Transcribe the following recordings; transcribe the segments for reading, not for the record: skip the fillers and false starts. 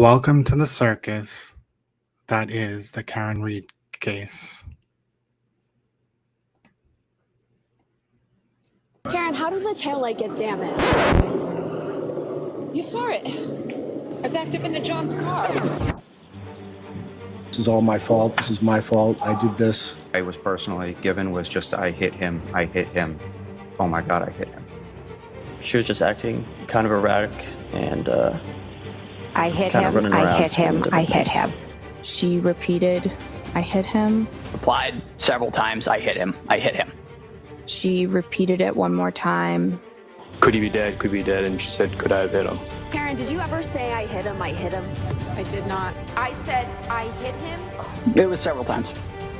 Welcome to the circus that is the Karen Reed case. Karen, how did the taillight get damaged? You saw it. I backed up into John's car. This is all my fault. This is my fault. I did this. I was personally given was just, I hit him. Oh my God, I hit him. She was just acting kind of erratic and I hit kind of him, running I around hit him, doing I different hit things. him. She repeated, I hit him. Replied several times, I hit him, I hit him. She repeated it one more time. Could he be dead? Could he be dead? And she said, could I have hit him? Karen, did you ever say I hit him, I hit him? I did not. I said I hit him It was several times.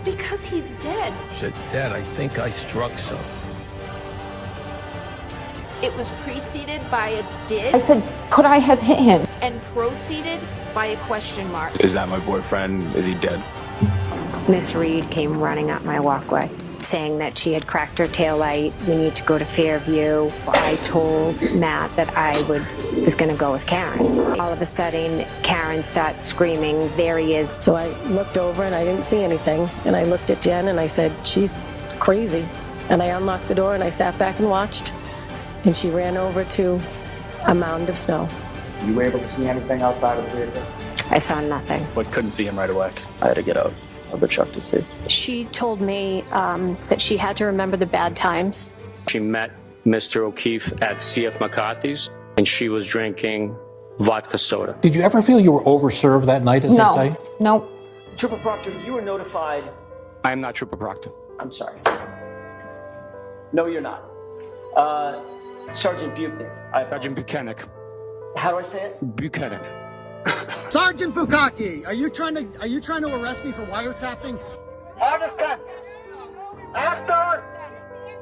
because he's dead. She said, Dad, I think I struck something. It was preceded by a did I said, could I have hit him? and proceeded by a question mark. Is that my boyfriend? Is he dead? Miss Reed came running up my walkway, saying that she had cracked her taillight. We need to go to Fairview. I told Matt that I was going to go with Karen. All of a sudden, Karen starts screaming, there he is. So I looked over and I didn't see anything. And I looked at Jen and I said, she's crazy. And I unlocked the door and I sat back and watched. And she ran over to a mound of snow. You were able to see anything outside of the vehicle? I saw nothing. But couldn't see him right away. I had to get out of the truck to see. She told me that she had to remember the bad times. She met Mr. O'Keefe at C.F. McCarthy's, and she was drinking vodka soda. Did you ever feel you were overserved that night, as they say? No. Trooper Proctor, you were notified. I am not Trooper Proctor. I'm sorry. No, you're not. Sergeant Buchnick. Sergeant Buchanan. How do I say it? Buchanan. Sergeant Bukaki, are you trying to arrest me for wiretapping? August 10th. After,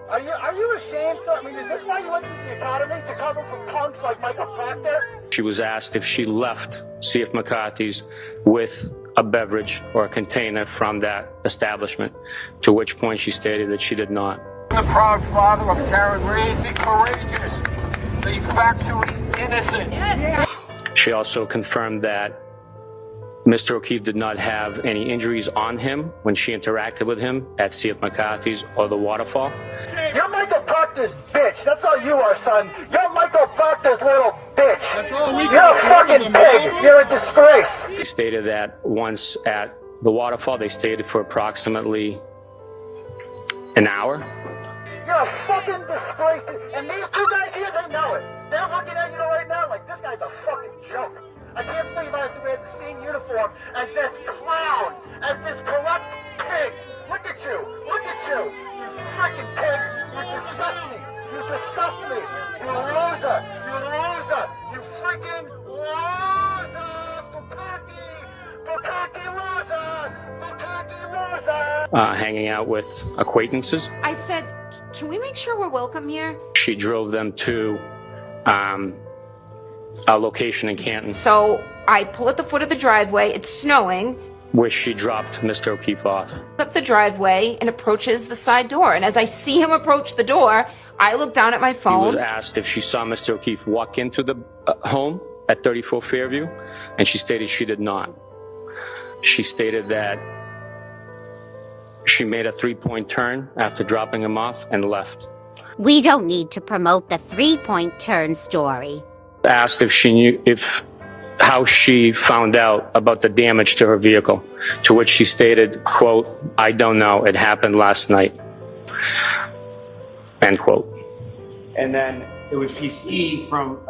are you ashamed? I mean, is this why you went to the academy, to cover for punks like Michael Proctor? She was asked if she left C.F. McCarthy's with a beverage or a container from that establishment, to which point she stated that she did not. The proud father of Karen Reed, be courageous, be factually innocent. Yes. She also confirmed that Mr. O'Keefe did not have any injuries on him when she interacted with him at C.F. McCarthy's or the waterfall. You're Michael Proctor's bitch. That's all you are, son. You're Michael Proctor's little bitch. That's all we You're a fucking pig. You're a disgrace. She stated that once at the waterfall, they stayed for approximately an hour. You're a fucking disgrace. And these two guys here, they know it. They're looking at you right now like this guy's a fucking joke. I can't believe I have to wear the same uniform as this clown, as this corrupt pig. Look at you. Look at you. You freaking pig. You disgust me. You disgust me. You loser. You loser. You freaking loser. Bukaki. Bukaki loser. Bukaki loser. Hanging out with acquaintances. I said, can we make sure we're welcome here? She drove them to a location in Canton, So I pull at the foot of the driveway. It's snowing. where she dropped Mr. O'Keefe off. Up the driveway and approaches the side door. And as I see him approach the door, I look down at my She phone. was asked if she saw Mr. O'Keefe walk into the home at 34 Fairview, and she stated she did not. She stated that she made a three-point turn after dropping him off and left. We don't need to promote the three-point turn story. Asked if she knew how she found out about the damage to her vehicle, to which she stated, quote, I don't know, it happened last night, end quote. And then it was piece E from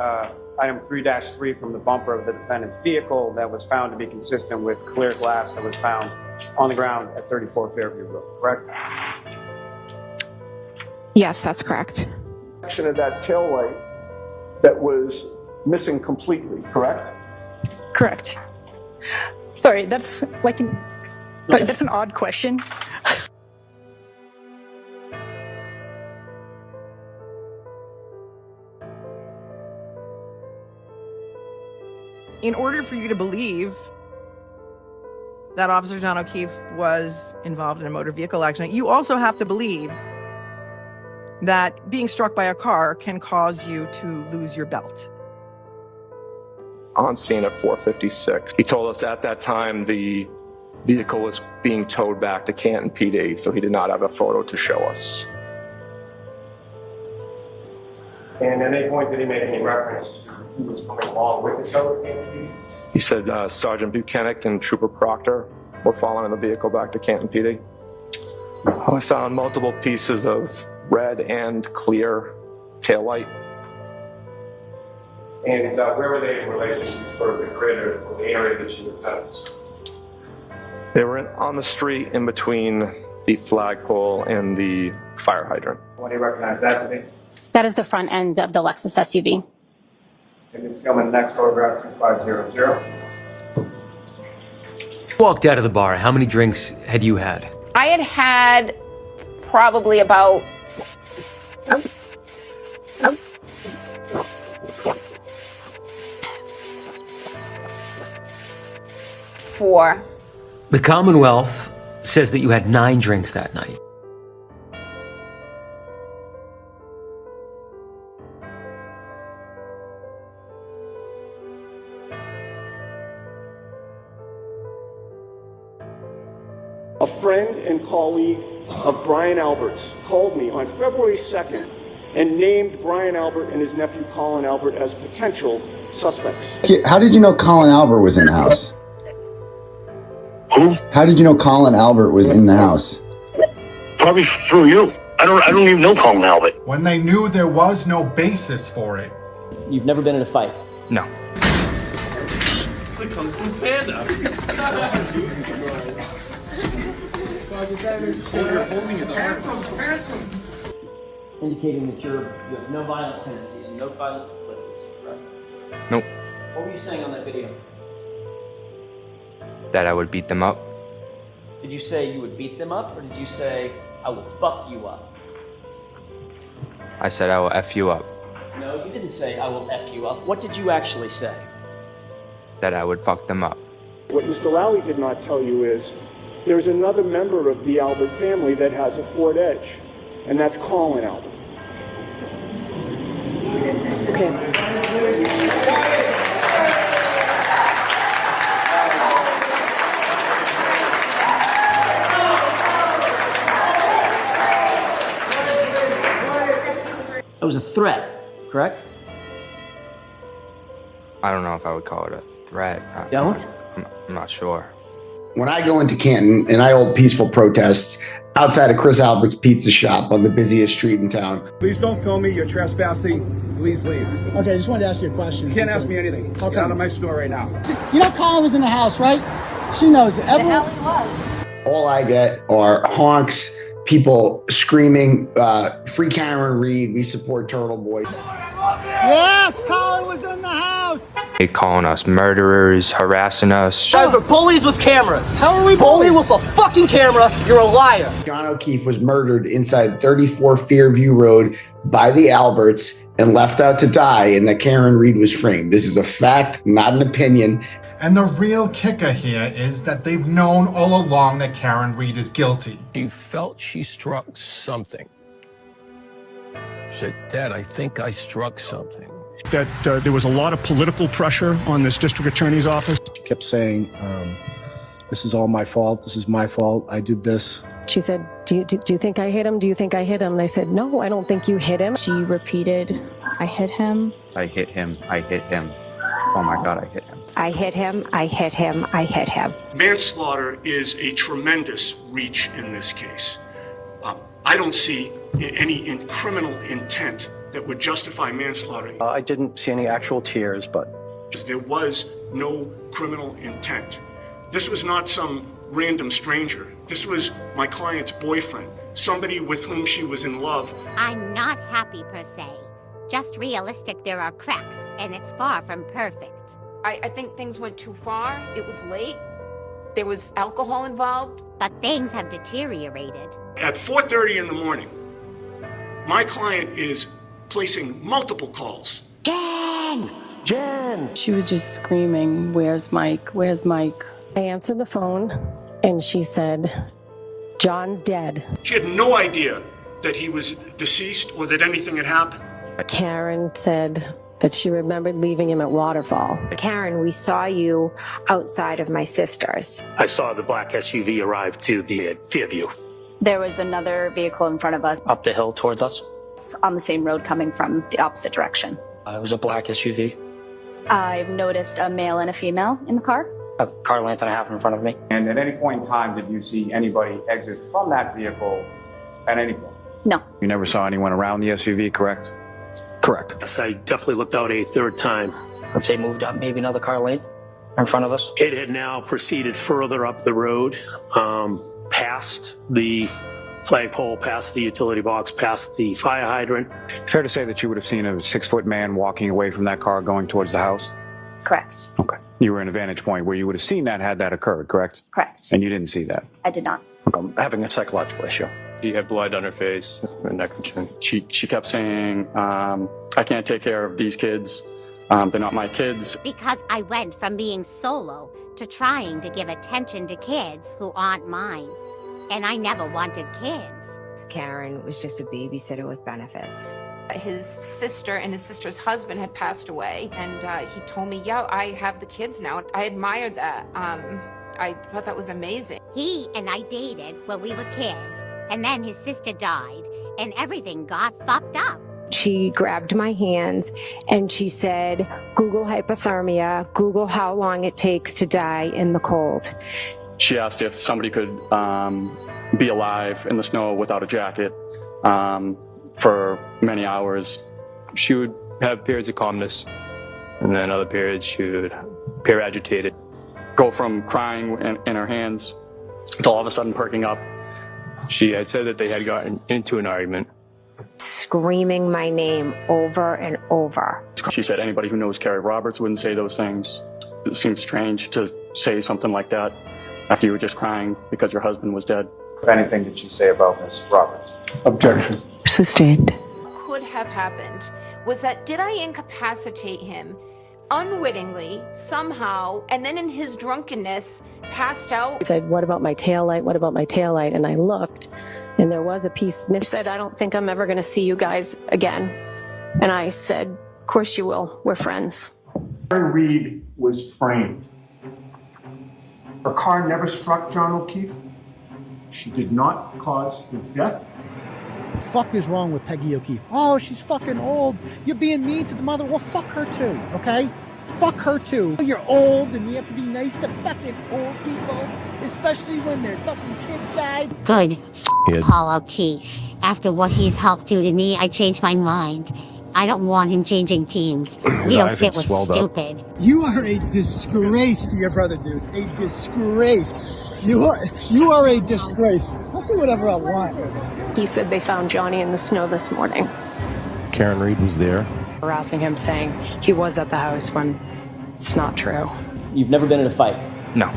item 3-3 from the bumper of the defendant's vehicle that was found to be consistent with clear glass that was found on the ground at 34 Fairview Road, correct? Yes, that's correct. Section of that taillight that was missing completely, correct? Correct. Sorry, that's like that's an odd question. In order for you to believe that Officer John O'Keefe was involved in a motor vehicle accident, you also have to believe that being struck by a car can cause you to lose your belt. on scene at 4:56. He told us at that time the vehicle was being towed back to Canton PD, so he did not have a photo to show us. And at any point did he make any reference to who was coming along with the tow? He said Sergeant Buchanan and Trooper Proctor were following the vehicle back to Canton PD. I found multiple pieces of red and clear taillight. And where were they in relation to sort of the grid or the area that she was at? They were on the street in between the flagpole and the fire hydrant. What do you recognize that to be? That is the front end of the Lexus SUV. And it's coming next photograph 2500. Walked out of the bar. How many drinks had you had? I had probably about four. The Commonwealth says that you had 9 drinks that night. A friend and colleague of Brian Albert's called me on February 2nd and named Brian Albert and his nephew Colin Albert as potential suspects. How did you know Colin Albert was in the house? Who? How did you know Colin Albert was in the house? Probably through you. I don't even know Colin Albert. When they knew there was no basis for it. You've never been in a fight? No. It's a Kung Fu Panda. Holding his arm. Indicating that you have no violent tendencies and no violent proclivities, right? Nope. What were you saying on that video? That I would beat them up. Did you say you would beat them up, or did you say, I will fuck you up? I said I will F you up. No, you didn't say, I will F you up. What did you actually say? That I would fuck them up. What Mr. Lally did not tell you is there's another member of the Albert family that has a Ford Edge, and that's Colin Albert. Okay. That was a threat, correct? I don't know if I would call it a threat. I'm not sure. When I go into Canton and I hold peaceful protests outside of Chris Albert's pizza shop on the busiest street in town. Please don't film me. You're trespassing. Please leave. Okay, I just wanted to ask you a question. You can't ask me anything. Okay. Get out of my store right now. You know Colin was in the house, right? She knows it. The hell he was. All I get are honks, people screaming, free Karen Reed, we support Turtle Boys. Yes, Colin was in the house. They calling us murderers, harassing us. Guys are bullies with cameras. How are we bully with a fucking camera? You're a liar. John O'Keefe was murdered inside 34 Fairview Road by the Alberts and left out to die, and that Karen Reed was framed. This is a fact, not an opinion. And the real kicker here is that they've known all along that Karen Reed is guilty. She felt she struck something. She said, Dad, I think I struck something. That there was a lot of political pressure on this district attorney's office. She kept saying, this is all my fault. This is my fault. I did this. She said, do you think I hit him? Do you think I hit him? And I said, no, I don't think you hit him. She repeated, I hit him. I hit him. I hit him. Oh my God, I hit him. I hit him, I hit him, I hit him. Manslaughter is a tremendous reach in this case. I don't see any criminal intent that would justify manslaughter. I didn't see any actual tears, but There was no criminal intent. This was not some random stranger. This was my client's boyfriend, somebody with whom she was in love. I'm not happy per se. Just realistic, there are cracks, and it's far from perfect. I think things went too far. It was late. There was alcohol involved. But things have deteriorated. At 4:30 in the morning, my client is placing multiple calls. Jen! Jen! She was just screaming, where's Mike? Where's Mike? I answered the phone and she said, John's dead. She had no idea that he was deceased or that anything had happened. Karen said that she remembered leaving him at Waterfall. Karen, we saw you outside of my sister's. I saw the black SUV arrive to the Fairview. There was another vehicle in front of us. Up the hill towards us. On the same road coming from the opposite direction. It was a black SUV. I've noticed a male and a female in the car. A car length and a half in front of me. And at any point in time, did you see anybody exit from that vehicle at any point? No. You never saw anyone around the SUV, correct? Correct. Yes, I definitely looked out a third time. Let's say moved up maybe another car length in front of us. It had now proceeded further up the road, past the flagpole, past the utility box, past the fire hydrant. Fair to say that you would have seen a 6-foot man walking away from that car going towards the house? Correct. Okay. You were in a vantage point where you would have seen that had that occurred, correct? Correct. And you didn't see that? I did not. Okay. Having a psychological issue. She had blood on her face, her neck and chin. She kept saying, I can't take care of these kids. They're not my kids. Because I went from being solo to trying to give attention to kids who aren't mine. And I never wanted kids. Karen was just a babysitter with benefits. His sister and his sister's husband had passed away, and he told me, yeah, I have the kids now. I admired that. I thought that was amazing. He and I dated when we were kids, and then his sister died, and everything got fucked up. She grabbed my hands and she said, Google hypothermia, Google how long it takes to die in the cold. She asked if somebody could be alive in the snow without a jacket for many hours. She would have periods of calmness, and then other periods she would appear agitated. Go from crying in her hands to all of a sudden perking up. She had said that they had gotten into an argument. Screaming my name over and over. She said anybody who knows Carrie Roberts wouldn't say those things. It seems strange to say something like that after you were just crying because your husband was dead. If anything did she say about Miss Roberts? Objection. Sustained. Could have happened was that did I incapacitate him unwittingly somehow, and then in his drunkenness passed out? He said, what about my taillight? What about my taillight? And I looked and there was a piece. He said, I don't think I'm ever going to see you guys again. And I said, of course you will. We're friends. Karen Reed was framed. Her car never struck John O'Keefe. She did not cause his death. What the fuck is wrong with Peggy O'Keefe? Oh, she's fucking old. You're being mean to the mother. Well, fuck her too, okay? Fuck her too. You're old and you have to be nice to fucking old people, especially when their fucking kids died. Good. Paul O'Keefe. After what he's helped do to me, I changed my mind. I don't want him changing teams. We don't sit with stupid. You are a disgrace to your brother, dude. A disgrace. You are a disgrace. I'll say whatever I want. He said they found Johnny in the snow this morning. Karen Reed was there. Harassing him, saying he was at the house when it's not true. You've never been in a fight? No.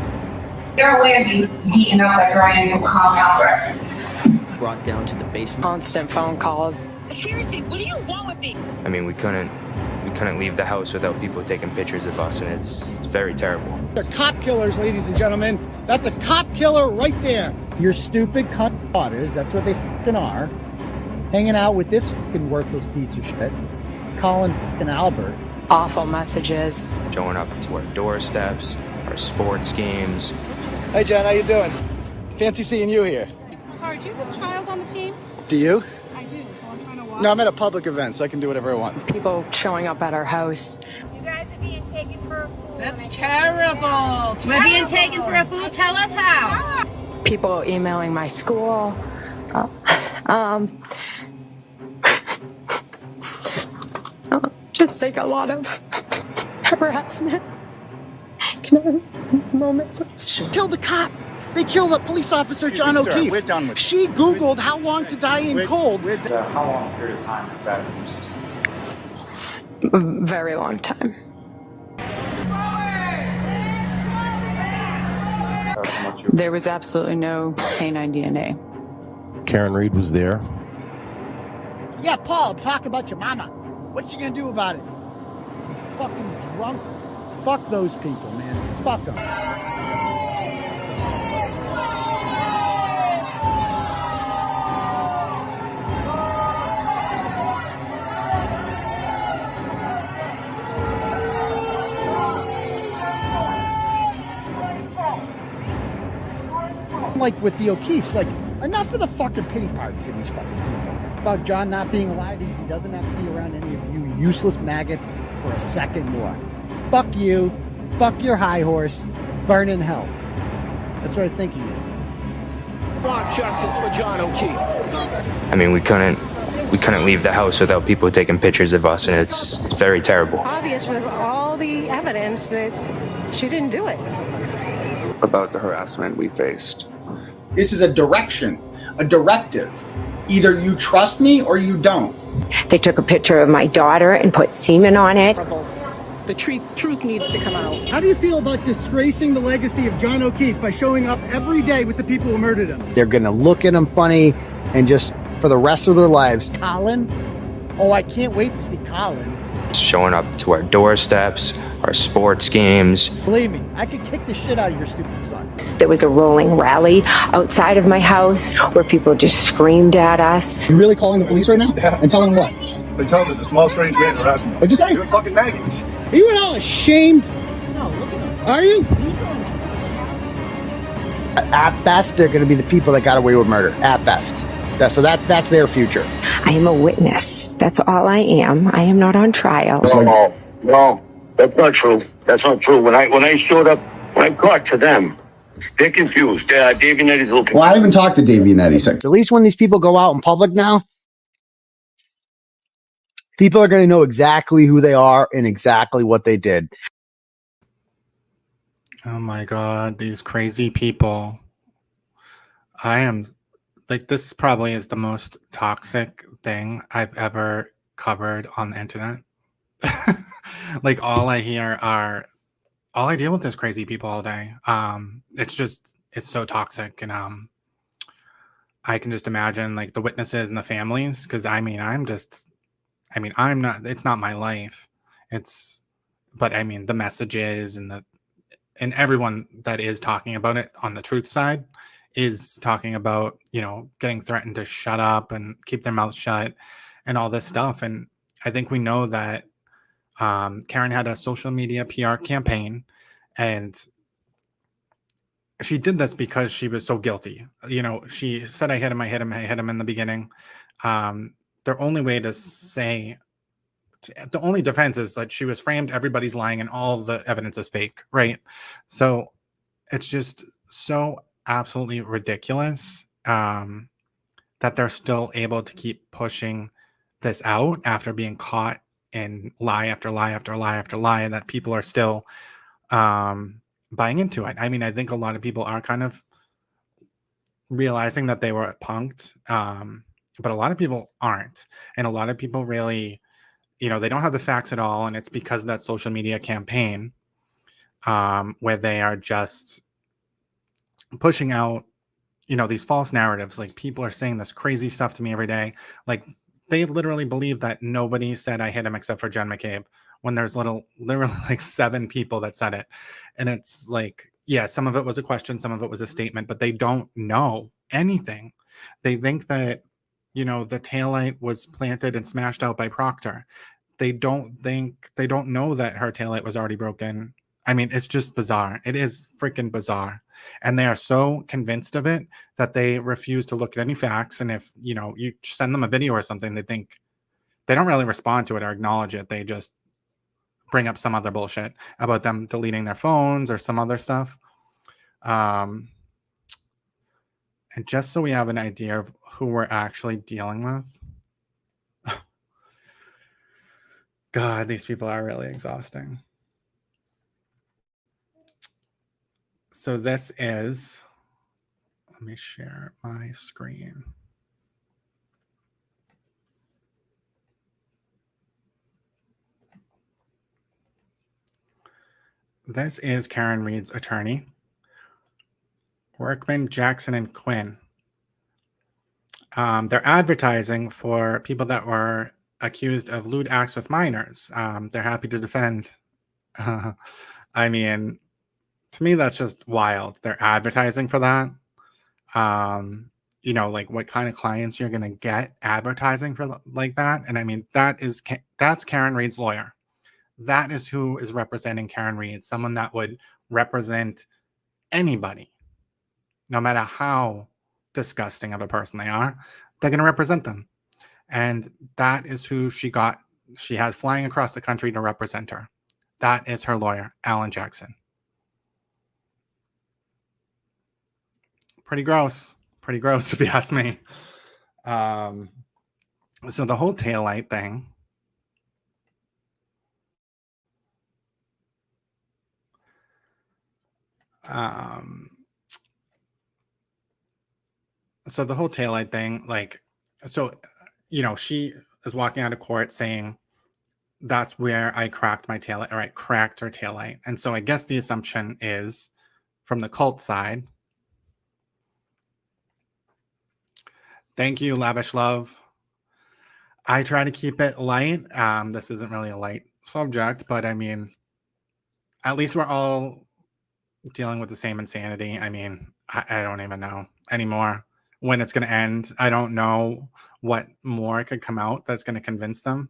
You're aware he was beaten up by Brian and Colin Albert. Brought down to the basement. Constant phone calls. Seriously, what do you want with me? I mean, we couldn't leave the house without people taking pictures of us, and it's very terrible. They're cop killers, ladies and gentlemen. That's a cop killer right there. You're stupid cunt daughters, that's what they fucking are. Hanging out with this fucking worthless piece of shit, Colin fucking Albert. Awful messages. Showing up to our doorsteps, our sports games. Hey, Jen, how you doing? Fancy seeing you here. Sorry, do you have a child on the team? Do you? I do, so I'm trying to watch. No, I'm at a public event, so I can do whatever I want. People showing up at our house. You guys are being taken for a fool. That's terrible. We're being taken for a fool. Tell us how. People emailing my school. Just like a lot of harassment. Can I have a moment, please? Killed a cop. They killed a police officer, John O'Keefe. We're done with She Googled how long to die in cold. How long a period of time is that in your system? Very long time. There was absolutely no canine DNA. Karen Reed was there. Yeah, Paul, talk about your mama. What's she gonna do about it? You fucking drunk. Fuck those people, man. Fuck them. like with the O'Keefes, like enough of the fucking pity party for these fucking people. About John not being alive, he doesn't have to be around any of you useless maggots for a second more. Fuck you, fuck your high horse, burn in hell. That's what I think he is. Want justice for John O'Keefe. I mean, we couldn't leave the house without people taking pictures of us, and it's very terrible. Obvious with all the evidence that she didn't do it. About the harassment we faced. This is a direction, a directive. Either you trust me or you don't. They took a picture of my daughter and put semen on it. The truth needs to come out. How do you feel about disgracing the legacy of John O'Keefe by showing up every day with the people who murdered him? They're going to look at him funny and just for the rest of their lives. Colin? Oh, I can't wait to see Colin. Showing up to our doorsteps, our sports games. Believe me, I could kick the shit out of your stupid son. There was a rolling rally outside of my house where people just screamed at us. You really calling the police right now? Yeah. And telling them what? They tell us it's a small strange man harassment. What'd you say? You're fucking maggots. Are you at all ashamed? No, look at him. Are you? At best, they're going to be the people that got away with murder. At best. So that's their future. I am a witness. That's all I am. I am not on trial. No, that's not true. That's not true. When I showed up, when I got to them, they're confused. Dave Yanetti's looking. Well, I haven't talked to Dave Yanetti. At least when these people go out in public now, people are going to know exactly who they are and exactly what they did. Oh my God, these crazy people. I am, like, this probably is the most toxic thing I've ever covered on the internet. Like, all I deal with is crazy people all day. It's so toxic. And I can just imagine, like, the witnesses and the families, because it's not my life. But I mean, the messages and everyone that is talking about it on the truth side is talking about, getting threatened to shut up and keep their mouths shut and all this stuff. And I think we know that Karen had a social media PR campaign, and she did this because she was so guilty. She said, I hit him in the beginning. The only defense is that she was framed, everybody's lying, and all the evidence is fake, right? So it's just so absolutely ridiculous that they're still able to keep pushing this out after being caught in lie after lie after lie after lie, and that people are still buying into it. I mean, I think a lot of people are kind of realizing that they were punked, but a lot of people aren't. And a lot of people really, they don't have the facts at all. And it's because of that social media campaign where they are just pushing out, these false narratives. Like, people are saying this crazy stuff to me every day. Like, they literally believe that nobody said I hit him except for Jen McCabe, when there's literally like 7 people that said it. And it's like, yeah, some of it was a question, some of it was a statement, but they don't know anything. They think that, the taillight was planted and smashed out by Proctor. They don't know that her taillight was already broken. I mean, it's just bizarre. It is freaking bizarre. And they are so convinced of it that they refuse to look at any facts. And if, you send them a video or something, they don't really respond to it or acknowledge it. They just bring up some other bullshit about them deleting their phones or some other stuff. And just so we have an idea of who we're actually dealing with. God, these people are really exhausting. So this is, let me share my screen. This is Karen Reed's attorney, Workman, Jackson, and Quinn. They're advertising for people that were accused of lewd acts with minors. They're happy to defend. I mean, to me, that's just wild. They're advertising for that. Like, what kind of clients you're going to get advertising for like that. And I mean, that's Karen Reed's lawyer. That is who is representing Karen Reed, someone that would represent anybody no matter how disgusting of a person they are, they're going to represent them. And that is who she has flying across the country to represent her. That is her lawyer, Alan Jackson. Pretty gross if you ask me. So the whole taillight thing, like, so, you know, she is walking out of court saying that's where I cracked my taillight, or I cracked her taillight. And so I guess the assumption is from the cult side. Thank you, Lavish Love. I try to keep it light. This isn't really a light subject, but I mean, at least we're all dealing with the same insanity. I mean, I don't even know anymore when it's going to end. I don't know what more could come out that's going to convince them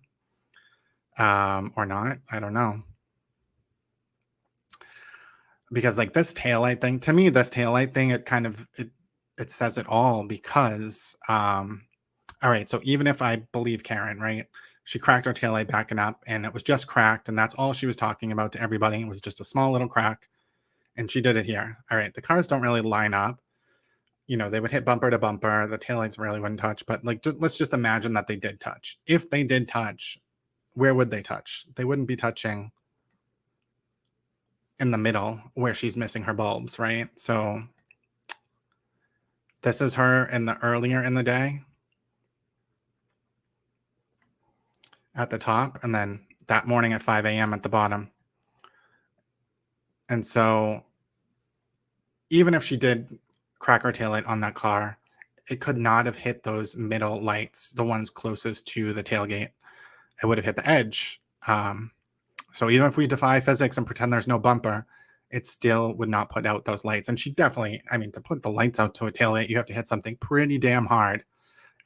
or not. I don't know. Because like this taillight thing, to me, it kind of, it says it all because, all right, so even if I believe Karen, right, she cracked her taillight backing up and it was just cracked and that's all she was talking about to everybody. It was just a small little crack and she did it here. All right, the cars don't really line up. You know, they would hit bumper to bumper. The taillights really wouldn't touch, but like, let's just imagine that they did touch. If they did touch, where would they touch? They wouldn't be touching in the middle where she's missing her bulbs, right? So this is her earlier in the day at the top, and then that morning at 5 a.m. at the bottom. And so even if she did crack her taillight on that car, it could not have hit those middle lights, the ones closest to the tailgate. It would have hit the edge. So even if we defy physics and pretend there's no bumper, it still would not put out those lights. And she definitely, I mean, to put the lights out to a taillight, you have to hit something pretty damn hard.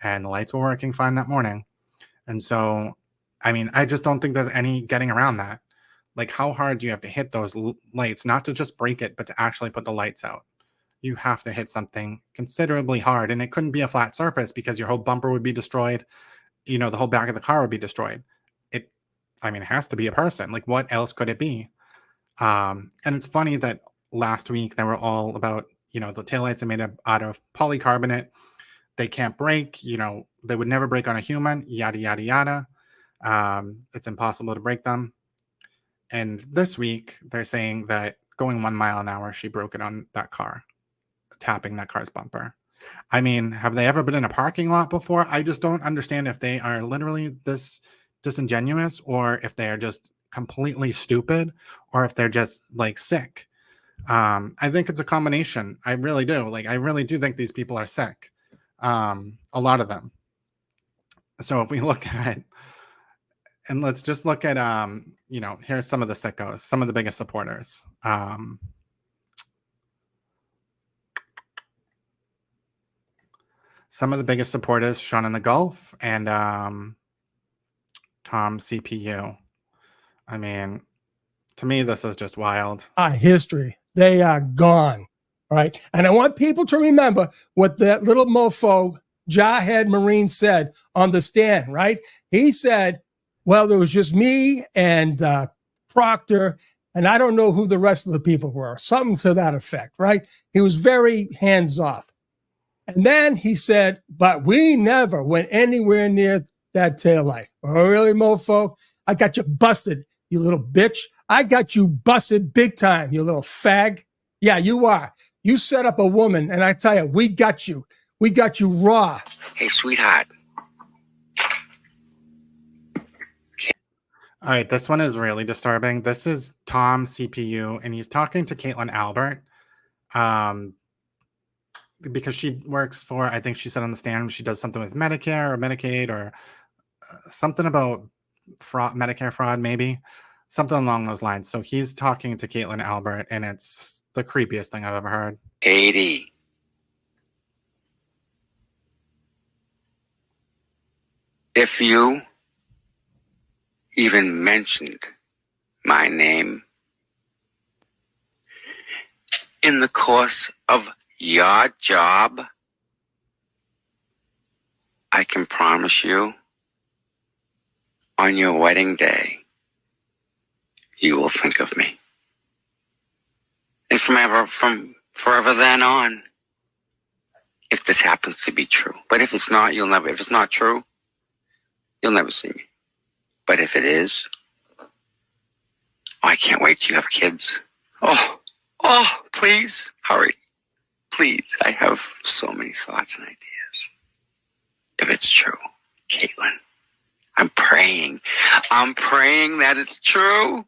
And the lights were working fine that morning. And so, I mean, I just don't think there's any getting around that. Like, how hard do you have to hit those lights, not to just break it, but to actually put the lights out? You have to hit something considerably hard. And it couldn't be a flat surface because your whole bumper would be destroyed. You know, the whole back of the car would be destroyed. It has to be a person. Like, what else could it be? And it's funny that last week they were all about, you know, the taillights are made out of polycarbonate. They can't break, you know, they would never break on a human, yada, yada, yada. It's impossible to break them. And this week they're saying that going 1 mile an hour, she broke it on that car, tapping that car's bumper. I mean, have they ever been in a parking lot before? I just don't understand if they are literally this disingenuous or if they are just completely stupid or if they're just like sick. I think it's a combination. I really do. Like, I really do think these people are sick. A lot of them. So if we look at, and let's just look at, you know, here's some of the sickos, some of the biggest supporters. Some of the biggest supporters, Sean in the Gulf and Tom CPU. I mean, to me, this is just wild. History. They are gone, right? And I want people to remember what that little mofo, Jarhead Marine, said on the stand, right? He said, well, there was just me and Proctor, and I don't know who the rest of the people were. Something to that effect, right? He was very hands-off. And then he said, but we never went anywhere near that taillight. Oh, really, mofo? I got you busted, you little bitch. I got you busted big time, you little fag. Yeah, you are. You set up a woman, and I tell you, we got you. We got you raw. Hey, sweetheart. All right, this one is really disturbing. This is Tom CPU, and he's talking to Caitlin Albert. Because she works for, I think she said on the stand, she does something with Medicare or Medicaid or something about fraud, Medicare fraud, maybe something along those lines. So he's talking to Caitlin Albert, and it's the creepiest thing I've ever heard. Katie. If you even mentioned my name in the course of Your job, I can promise you, on your wedding day, you will think of me. And from forever then on, if this happens to be true. But if it's not, if it's not true, you'll never see me. But if it is, I can't wait till you have kids. Oh, please, hurry. Please, I have so many thoughts and ideas. If it's true, Caitlin, I'm praying that it's true.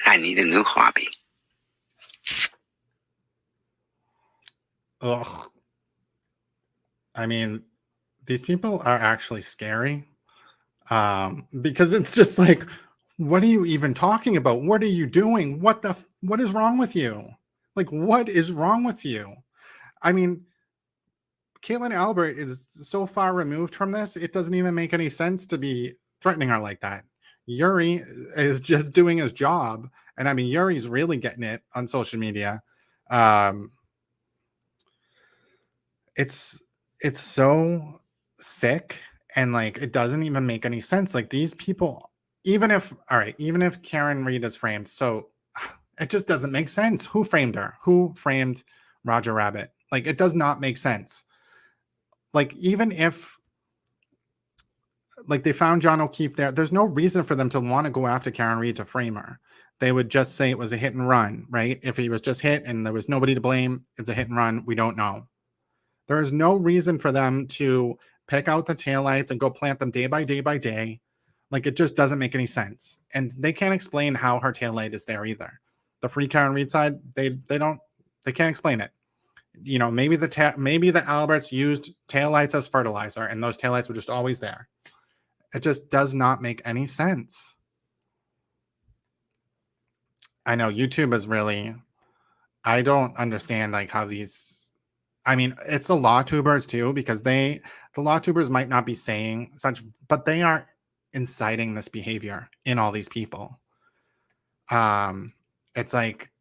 I need a new hobby. Ugh. I mean, these people are actually scary. Because it's just like, what are you even talking about? What are you doing? What is wrong with you? Like, what is wrong with you? I mean, Caitlin Albert is so far removed from this, it doesn't even make any sense to be threatening her like that. Yuri is just doing his job. And I mean, Yuri's really getting it on social media. It's so sick, and like it doesn't even make any sense. Like these people, even if Karen Reed is framed, so it just doesn't make sense. Who framed her? Who framed Roger Rabbit? Like it does not make sense. Like even if like they found John O'Keefe there's no reason for them to want to go after Karen Reed to frame her. They would just say it was a hit and run, right? If he was just hit and there was nobody to blame, it's a hit and run. We don't know. There is no reason for them to pick out the taillights and go plant them day by day by day. Like, it just doesn't make any sense. And they can't explain how her taillight is there either. The Free Karen Reed side, they can't explain it. You know, maybe the Alberts used taillights as fertilizer and those taillights were just always there. It just does not make any sense. I know YouTube is really, I don't understand like how these, I mean, it's the law tubers too, because the law tubers might not be saying such, but they are inciting this behavior in all these people. It's like,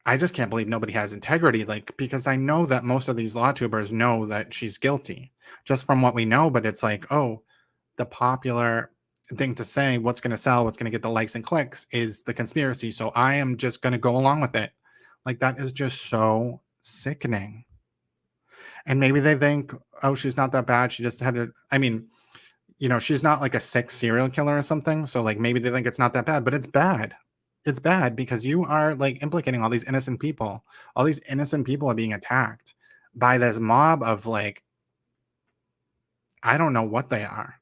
I just can't believe nobody has integrity, like, because I know that most of these law tubers know that she's guilty just from what we know, but it's like, oh, the popular thing to say, what's going to sell, what's going to get the likes and clicks is the conspiracy. So I am just going to go along with it. Like, that is just so sickening. And maybe they think, oh, she's not that bad. She just had to, I mean, you know, she's not like a sick serial killer or something. So like maybe they think it's not that bad, but it's bad. It's bad because you are like implicating all these innocent people. All these innocent people are being attacked by this mob of like, I don't know what they are.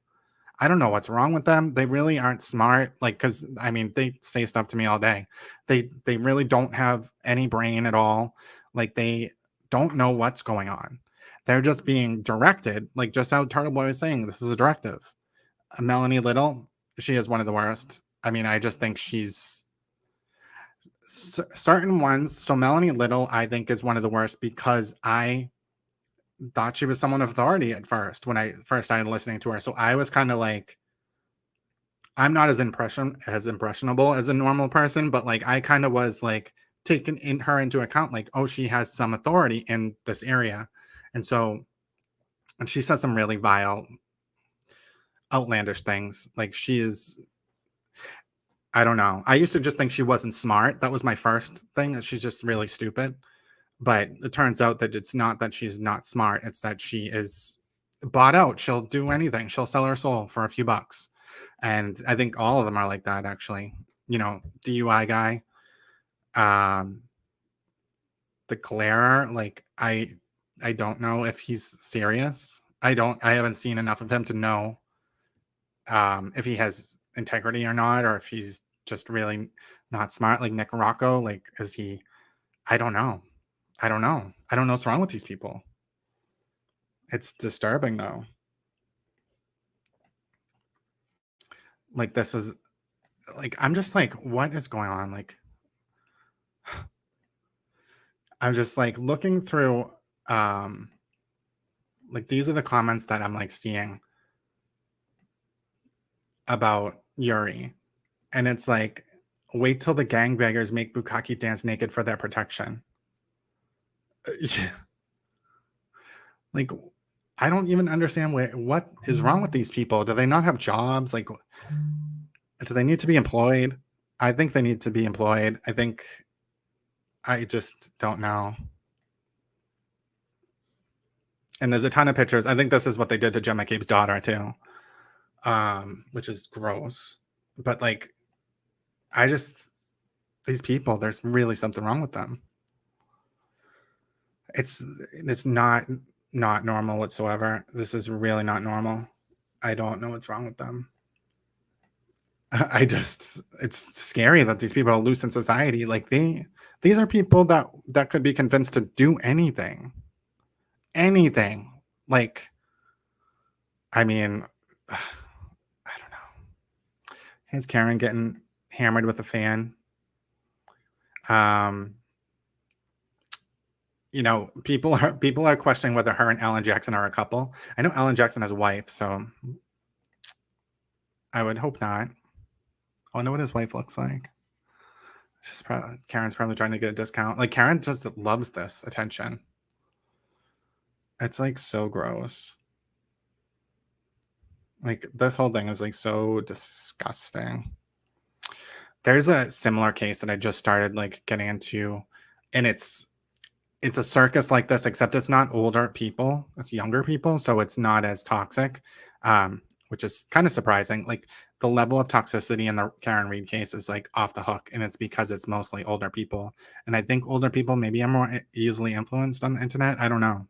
I don't know what's wrong with them. They really aren't smart. Like, because I mean, they say stuff to me all day. They really don't have any brain at all. Like, they don't know what's going on. They're just being directed, like just how Turtle Boy was saying, this is a directive. Melanie Little, she is one of the worst. I mean, I just think she's certain ones. So Melanie Little, I think, is one of the worst because I thought she was someone of authority at first when I first started listening to her. So I was kind of like, I'm not as impressionable as a normal person, but like I kind of was like taking her into account, like, oh, she has some authority in this area. And so, and she says some really vile, outlandish things. Like, she is, I don't know. I used to just think she wasn't smart. That was my first thing, that she's just really stupid. But it turns out that it's not that she's not smart. It's that she is bought out. She'll do anything. She'll sell her soul for a few bucks. And I think all of them are like that, actually. You know, DUI guy. The Claire, like, I don't know if he's serious. I haven't seen enough of him to know if he has integrity or not, or if he's just really not smart. Like Nick Rocco, like, is he? I don't know. I don't know what's wrong with these people. It's disturbing, though. Like, this is like, I'm just like, what is going on? Like, I'm just like looking through, like, these are the comments that I'm like seeing about Yuri. And it's like, wait till the gangbangers make Bukkake dance naked for their protection. Like, I don't even understand what is wrong with these people. Do they not have jobs? Like, do they need to be employed? I think they need to be employed. I just don't know. And there's a ton of pictures. I think this is what they did to Jen McCabe's daughter too, which is gross. But like, these people, there's really something wrong with them. It's not normal whatsoever. This is really not normal. I don't know what's wrong with them. It's scary that these people are loose in society. Like these are people that could be convinced to do anything. Like, I mean, I don't know. Here's Karen getting hammered with a fan. You know, people are questioning whether her and Alan Jackson are a couple. I know Alan Jackson has a wife, so I would hope not. I wonder what his wife looks like. Karen's probably trying to get a discount. Like, Karen just loves this attention. It's like so gross. Like, this whole thing is like so disgusting. There's a similar case that I just started like getting into, and it's a circus like this, except it's not older people, it's younger people, so it's not as toxic, which is kind of surprising. Like, the level of toxicity in the Karen Read case is like off the hook, and it's because it's mostly older people. And I think older people maybe are more easily influenced on the internet. I don't know.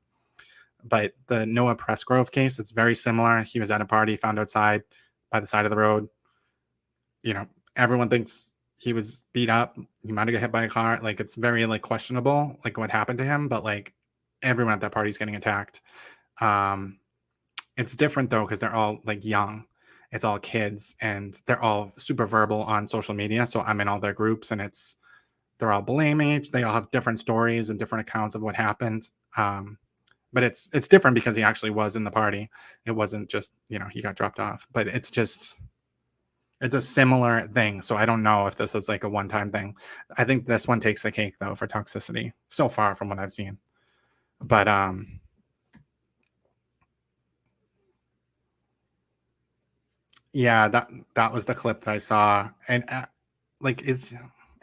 But the Noah Pressgrove case, it's very similar. He was at a party, found outside by the side of the road. You know, everyone thinks he was beat up. He might have got hit by a car. Like, it's very like questionable, like what happened to him. But like, everyone at that party is getting attacked. It's different though, because they're all like young. It's all kids, and they're all super verbal on social media. So I'm in all their groups, and they're all blaming each. They all have different stories and different accounts of what happened. But it's different because he actually was in the party. It wasn't just, you know, he got dropped off. But it's a similar thing. So I don't know if this is like a one-time thing. I think this one takes the cake though for toxicity so far from what I've seen. But yeah, that was the clip that I saw. And like,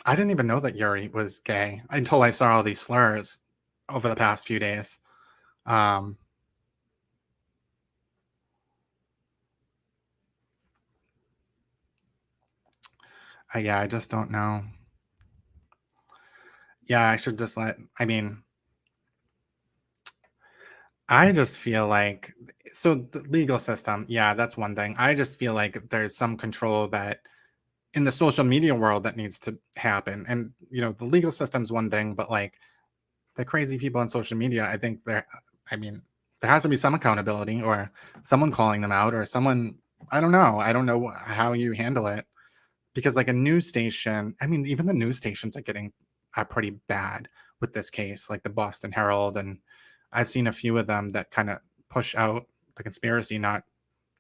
I didn't even know that Yuri was gay until I saw all these slurs over the past few days. Yeah, I just don't know. Yeah, I should just I just feel like, so the legal system, yeah, that's one thing. I just feel like there's some control that in the social media world that needs to happen. And, you know, the legal system's one thing, but like the crazy people on social media, I think there has to be some accountability or someone calling them out or someone, I don't know how you handle it. Because like a news station, I mean, even the news stations are pretty bad with this case, like the Boston Herald. And I've seen a few of them that kind of push out the conspiracy, not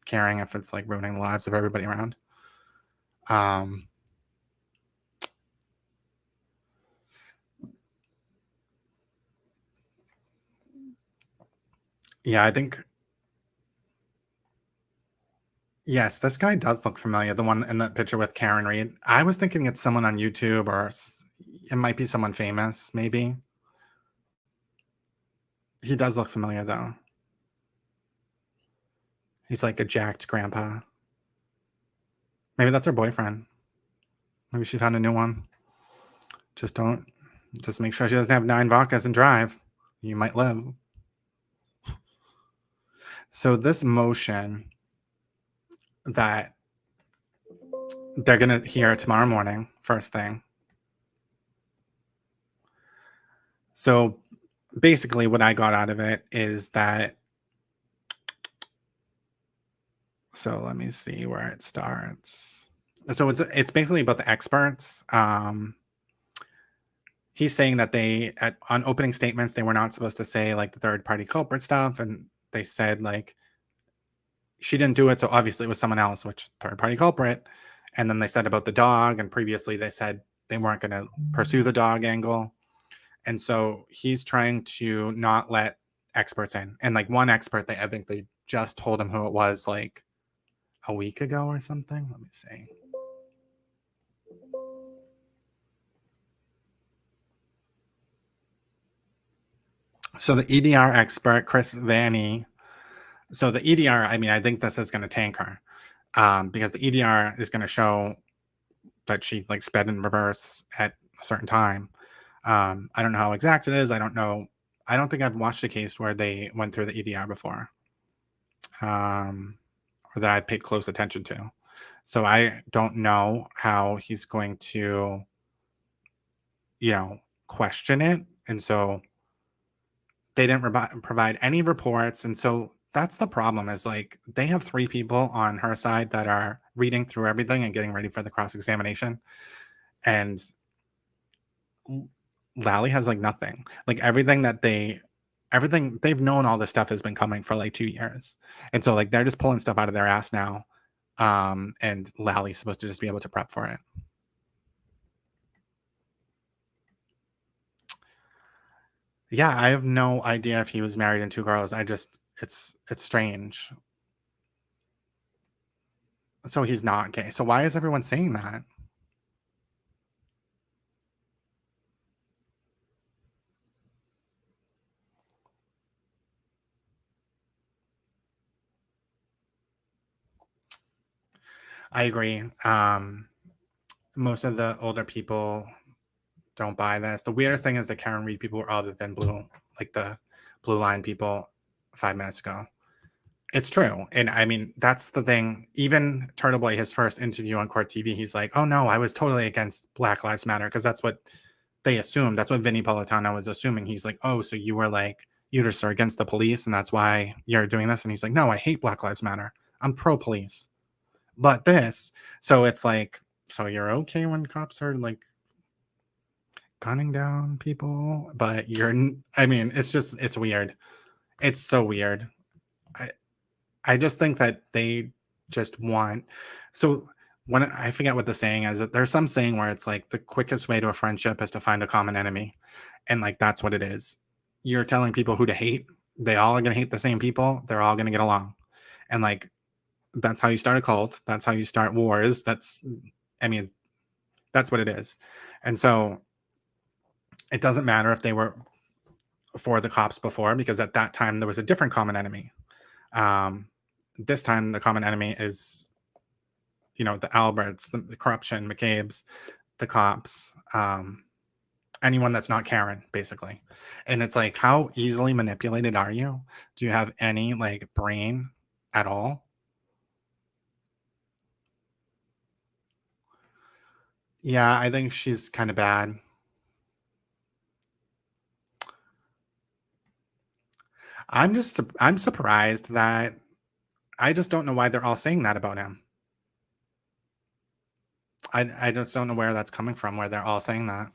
caring if it's like ruining the lives of everybody around. Yeah, I think, yes, this guy does look familiar. The one in the picture with Karen Read. I was thinking it's someone on YouTube, or it might be someone famous, maybe. He does look familiar though. He's like a jacked grandpa. Maybe that's her boyfriend. Maybe she found a new one. Just make sure she doesn't have 9 vodkas and drive. You might live. So this motion that they're going to hear tomorrow morning, first thing. So basically what I got out of it is that, so let me see where it starts. So it's basically about the experts. He's saying that on opening statements, they were not supposed to say like the third party culprit stuff. And they said like, she didn't do it. So obviously it was someone else, which third party culprit. And then they said about the dog. And previously they said they weren't going to pursue the dog angle. And so he's trying to not let experts in. And like one expert, I think they just told him who it was like a week ago or something. Let me see. So the EDR expert, Chris Vanny. So the EDR, I mean, I think this is going to tank her because the EDR is going to show that she like sped in reverse at a certain time. I don't know how exact it is. I don't know. I don't think I've watched a case where they went through the EDR before, or that I paid close attention to. So I don't know how he's going to, question it. And so they didn't provide any reports. And so that's the problem is like they have 3 people on her side that are reading through everything and getting ready for the cross-examination. And Lally has like nothing. Like everything they've known all this stuff has been coming for like 2 years. And so like they're just pulling stuff out of their ass now. And Lally's supposed to just be able to prep for it. Yeah, I have no idea if he was married and 2 girls. It's strange. So he's not gay. So why is everyone saying that? I agree. Most of the older people don't buy this. The weirdest thing is the Karen Reed people were other than blue, like the blue line people 5 minutes ago. It's true. And I mean, that's the thing. Even Turtle Boy, his first interview on Court TV, he's like, oh no, I was totally against Black Lives Matter because that's what they assumed. That's what Vinny Politano was assuming. He's like, oh, so you were like, you just are against the police and that's why you're doing this. And he's like, no, I hate Black Lives Matter. I'm pro-police. But this, so it's like, so you're okay when cops are like gunning down people, but I mean, it's weird. It's so weird. I just think that they just want, so when I forget what the saying is, that there's some saying where it's like the quickest way to a friendship is to find a common enemy. And like, that's what it is. You're telling people who to hate. They all are going to hate the same people. They're all going to get along. And like, that's how you start a cult. That's how you start wars. That's what it is. And so it doesn't matter if they were for the cops before, because at that time there was a different common enemy. This time the common enemy is, the Alberts, the corruption, McCabe's, the cops, anyone that's not Karen, basically. And it's like, how easily manipulated are you? Do you have any like brain at all? Yeah, I think she's kind of bad. I'm surprised that I just don't know why they're all saying that about him. I just don't know where that's coming from, where they're all saying that.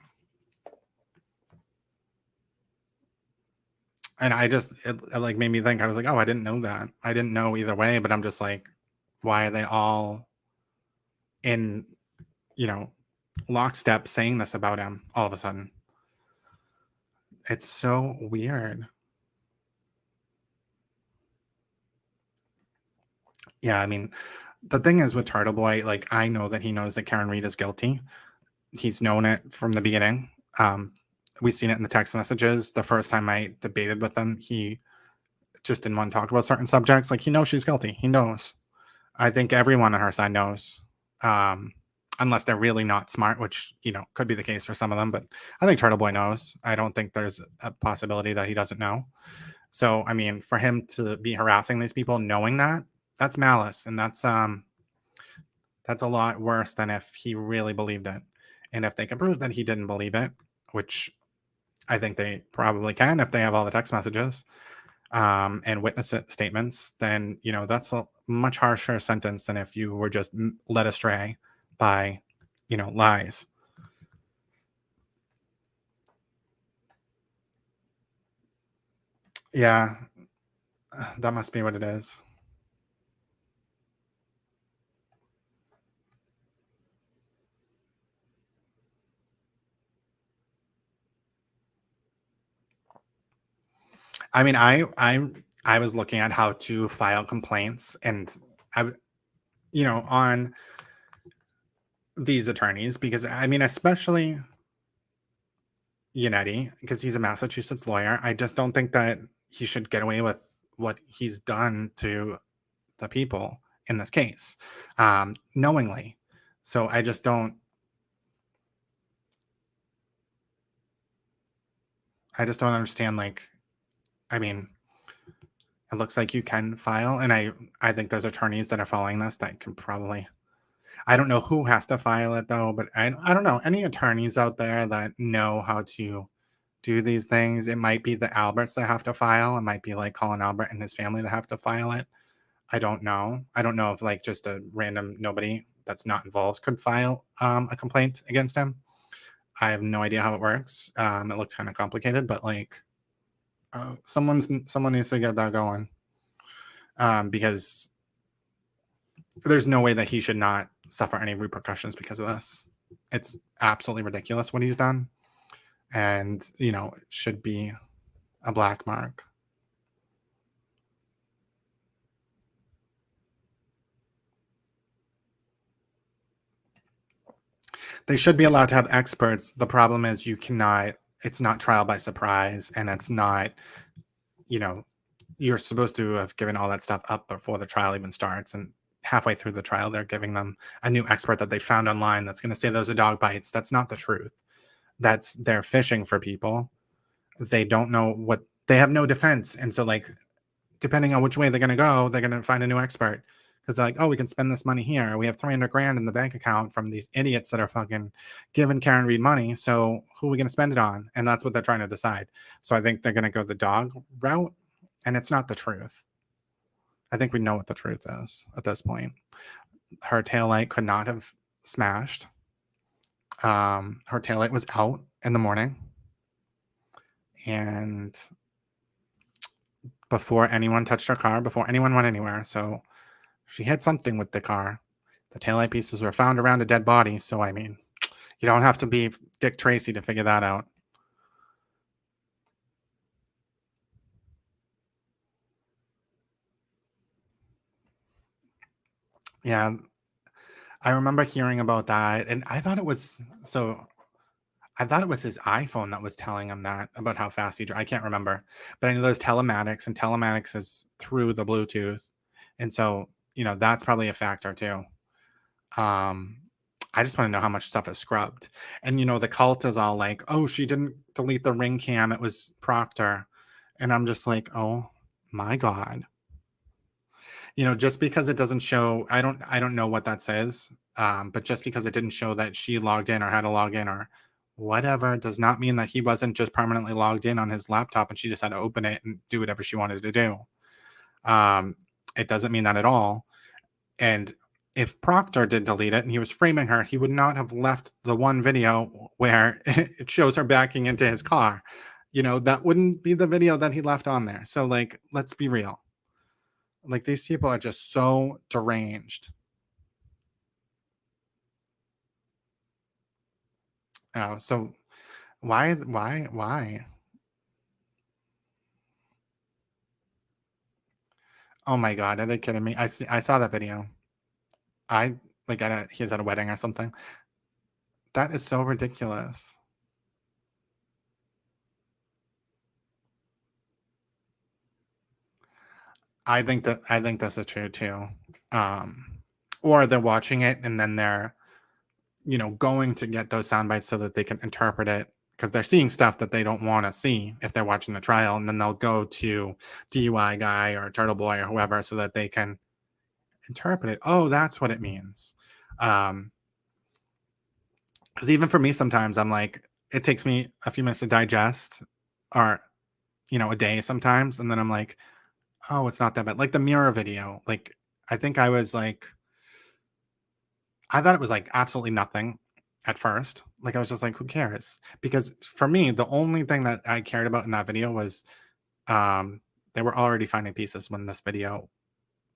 And it like made me think, I was like, oh, I didn't know that. I didn't know either way, but I'm just like, why are they all in, lockstep saying this about him all of a sudden? It's so weird. Yeah, I mean, the thing is with Turtle Boy, like, I know that he knows that Karen Reed is guilty. He's known it from the beginning. We've seen it in the text messages. The first time I debated with him, he just didn't want to talk about certain subjects. Like, he knows she's guilty. He knows. I think everyone on her side knows. Unless they're really not smart, which, could be the case for some of them. But I think Turtle Boy knows. I don't think there's a possibility that he doesn't know. So, I mean, for him to be harassing these people knowing that, that's malice. And that's a lot worse than if he really believed it. And if they can prove that he didn't believe it, which I think they probably can if they have all the text messages and witness statements, then, that's a much harsher sentence than if you were just led astray by, lies. Yeah, that must be what it is. I mean, I was looking at how to file complaints, and on these attorneys, because I mean, especially Yannetti, because he's a Massachusetts lawyer. I just don't think that he should get away with what he's done to the people in this case, knowingly. So I just don't understand. Like, I mean, it looks like you can file, and I think there's attorneys that are following this that can probably. I don't know who has to file it though, but I don't know any attorneys out there that know how to do these things. It might be the Alberts that have to file. It might be like Colin Albert and his family that have to file it. I don't know. I don't know if like just a random nobody that's not involved could file a complaint against him. I have no idea how it works. It looks kind of complicated, but like someone needs to get that going, because there's no way that he should not suffer any repercussions because of this. It's absolutely ridiculous what he's done, and it should be a black mark. They should be allowed to have experts. The problem is you cannot, it's not trial by surprise, and it's not, you're supposed to have given all that stuff up before the trial even starts, and halfway through the trial, they're giving them a new expert that they found online that's going to say those are dog bites. That's not the truth. They're fishing for people. They don't know what, they have no defense. And so like, depending on which way they're going to go, they're going to find a new expert. Because they're like, oh, we can spend this money here. We have $300,000 in the bank account from these idiots that are fucking giving Karen Reed money. So who are we going to spend it on? And that's what they're trying to decide. So I think they're going to go the dog route, and it's not the truth. I think we know what the truth is at this point. Her taillight could not have smashed. Her taillight was out in the morning. And before anyone touched her car, before anyone went anywhere. So she had something with the car. The taillight pieces were found around a dead body. So, I mean, you don't have to be Dick Tracy to figure that out. Yeah, I remember hearing about that. And I thought it was his iPhone that was telling him that about how fast he drove. I can't remember. But I know there's telematics, and telematics is through the Bluetooth. And so, that's probably a factor too. I just want to know how much stuff is scrubbed. And, the cult is all like, oh, she didn't delete the ring cam. It was Proctor. And I'm just like, oh my God. Just because it doesn't show, I don't know what that says. But just because it didn't show that she logged in or had to log in or whatever does not mean that he wasn't just permanently logged in on his laptop and she just had to open it and do whatever she wanted to do. It doesn't mean that at all. And if Proctor did delete it and he was framing her, he would not have left the one video where it shows her backing into his car. That wouldn't be the video that he left on there. So, like, let's be real. Like, these people are just so deranged. Oh, so why? Oh my God, are they kidding me? I saw that video. He's at a wedding or something. That is so ridiculous. I think this is true too. Or they're watching it and then they're, going to get those sound bites so that they can interpret it, because they're seeing stuff that they don't want to see if they're watching the trial, and then they'll go to DUI guy or Turtle Boy or whoever so that they can interpret it. Oh, that's what it means. Because even for me, sometimes I'm like, it takes me a few minutes to digest, or a day sometimes, and then I'm like, oh, it's not that bad. Like the mirror video, like I think I was like, I thought it was like absolutely nothing at first. Like I was just like, who cares? Because for me, the only thing that I cared about in that video was they were already finding pieces when this video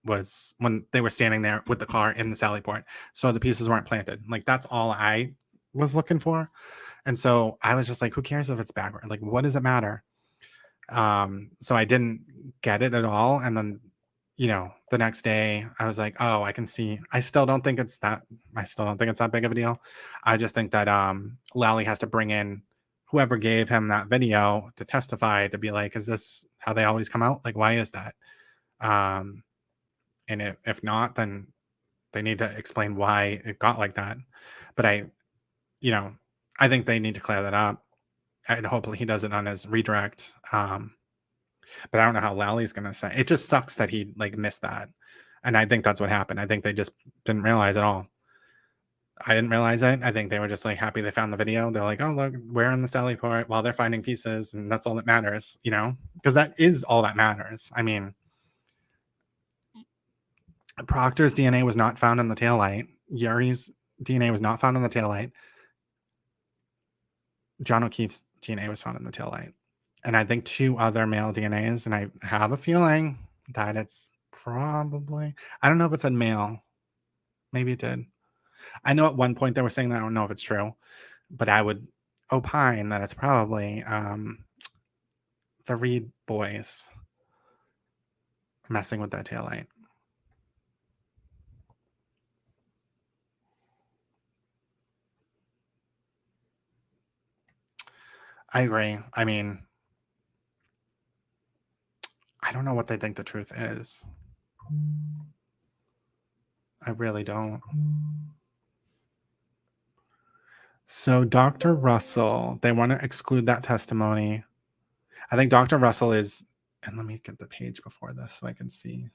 was, when they were standing there with the car in the Sally port. So the pieces weren't planted. Like that's all I was looking for. And so I was just like, who cares if it's backward? Like, what does it matter? So I didn't get it at all. And then, the next day I was like, oh, I can see. I still don't think it's that big of a deal. I just think that Lally has to bring in whoever gave him that video to testify, to be like, is this how they always come out? Like, why is that? And if not, then they need to explain why it got like that. But I think they need to clear that up. And hopefully he does it on his redirect. But I don't know how Lally's going to say. It just sucks that he missed that. And I think that's what happened. I think they just didn't realize at all. I didn't realize it. I think they were just happy they found the video. They're like, oh, look, we're in the Sally Port while they're finding pieces. And that's all that matters, because that is all that matters. I mean, Proctor's DNA was not found on the taillight. Yuri's DNA was not found on the taillight. John O'Keefe's DNA was found on the taillight. And I think 2 other male DNAs. And I have a feeling that it's probably, I don't know if it said male. Maybe it did. I know at one point they were saying that. I don't know if it's true. But I would opine that it's probably the Reed boys messing with that taillight. I agree. I mean, I don't know what they think the truth is. I really don't. So Dr. Russell, they want to exclude that testimony. I think Dr. Russell is, and let me get the page before this so I can see.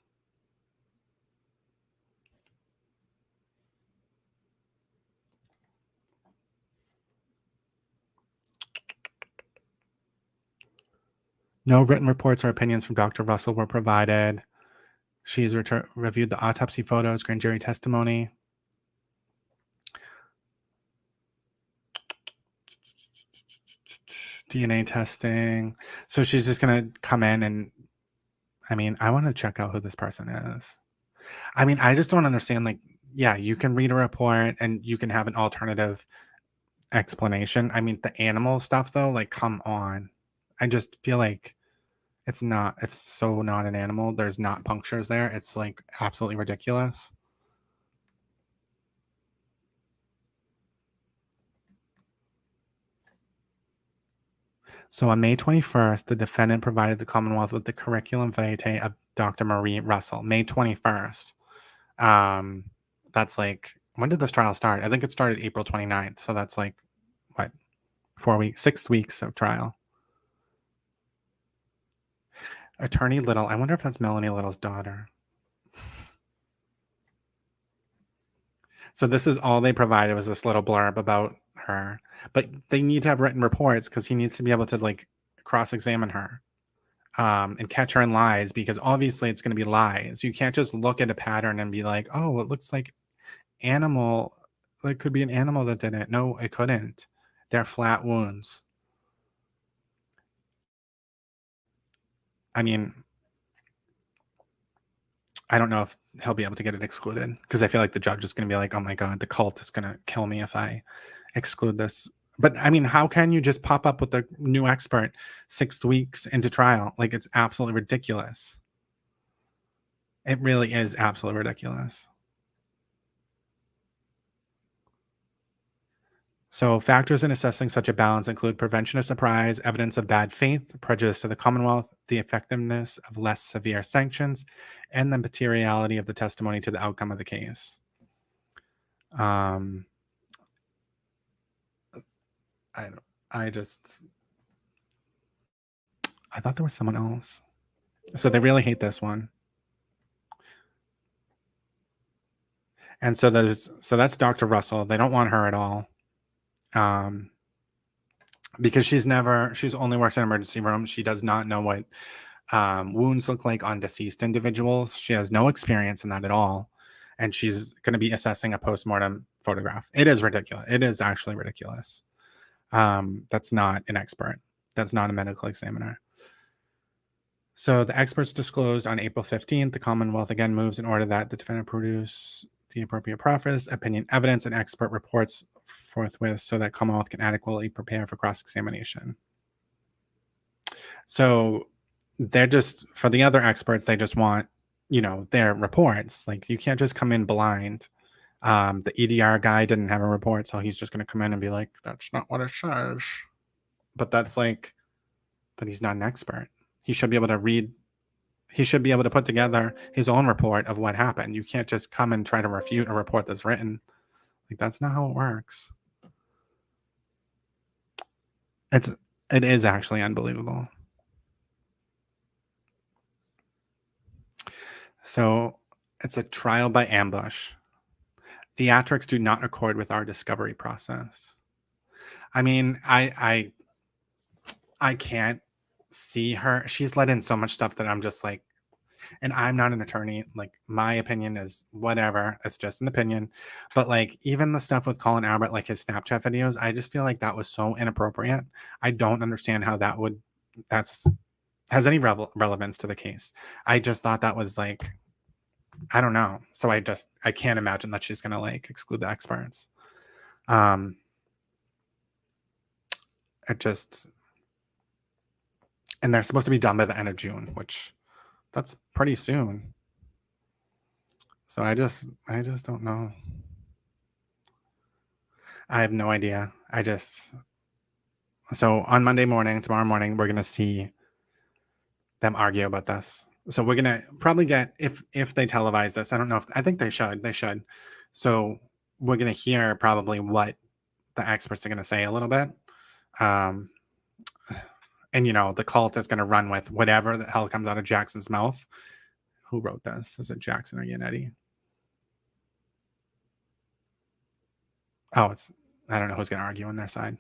No written reports or opinions from Dr. Russell were provided. She's reviewed the autopsy photos, grand jury testimony. DNA testing. So she's just going to come in and, I mean, I want to check out who this person is. I mean, I just don't understand. Yeah, you can read a report and you can have an alternative explanation. I mean, the animal stuff, though, come on. I just feel like it's so not an animal. There's not punctures there. It's absolutely ridiculous. So on May 21st, the defendant provided the Commonwealth with the curriculum vitae of Dr. Marie Russell. May 21st. That's when did this trial start? I think it started April 29th. So that's 6 weeks of trial. Attorney Little. I wonder if that's Melanie Little's daughter. So this is all they provided, was this little blurb about her. But they need to have written reports because he needs to be able to cross-examine her and catch her in lies, because obviously it's going to be lies. You can't just look at a pattern and be like, oh, it looks like animal. It could be an animal that did it. No, it couldn't. They're flat wounds. I mean, I don't know if he'll be able to get it excluded, because I feel like the judge is going to be like, oh my God, the cult is going to kill me if I exclude this. But I mean, how can you just pop up with a new expert 6 weeks into trial? It's absolutely ridiculous. It really is absolutely ridiculous. So factors in assessing such a balance include prevention of surprise, evidence of bad faith, prejudice to the Commonwealth, the effectiveness of less severe sanctions, and the materiality of the testimony to the outcome of the case. I thought there was someone else. So they really hate this one. And so that's Dr. Russell. They don't want her at all. Because she's only worked in an emergency room. She does not know what wounds look like on deceased individuals. She has no experience in that at all. And she's going to be assessing a postmortem photograph. It is ridiculous. It is actually ridiculous. That's not an expert. That's not a medical examiner. So the experts disclosed on April 15th, the Commonwealth again moves in order that the defendant produce the appropriate preface, opinion, evidence, and expert reports forthwith so that Commonwealth can adequately prepare for cross-examination. So they're just, for the other experts, they just want, you know, their reports. Like, you can't just come in blind. The EDR guy didn't have a report, so he's just going to come in and be like, that's not what it says. But that's like, but he's not an expert. He should be able to read, he should be able to put together his own report of what happened. You can't just come and try to refute a report that's written. Like, that's not how it works. It is actually unbelievable. So it's a trial by ambush. Theatrics do not accord with our discovery process. I mean, I can't see her. She's let in so much stuff that I'm just like, and I'm not an attorney. Like, my opinion is whatever. It's just an opinion. But like, even the stuff with Colin Albert, like his Snapchat videos, I just feel like that was so inappropriate. I don't understand how that would, has any relevance to the case. I just thought that was like, I don't know. So I can't imagine that she's gonna like exclude the experts. It just, and they're supposed to be done by the end of June, which that's pretty soon. So I just don't know. I have no idea. So on Monday morning, tomorrow morning, we're gonna see them argue about this. So we're gonna probably get, if they televise this, I don't know if, I think they should. So we're gonna hear probably what the experts are gonna say a little bit. And you know, the cult is gonna run with whatever the hell comes out of Jackson's mouth. Who wrote this? Is it Jackson or Yannetti? Oh, I don't know who's gonna argue on their side.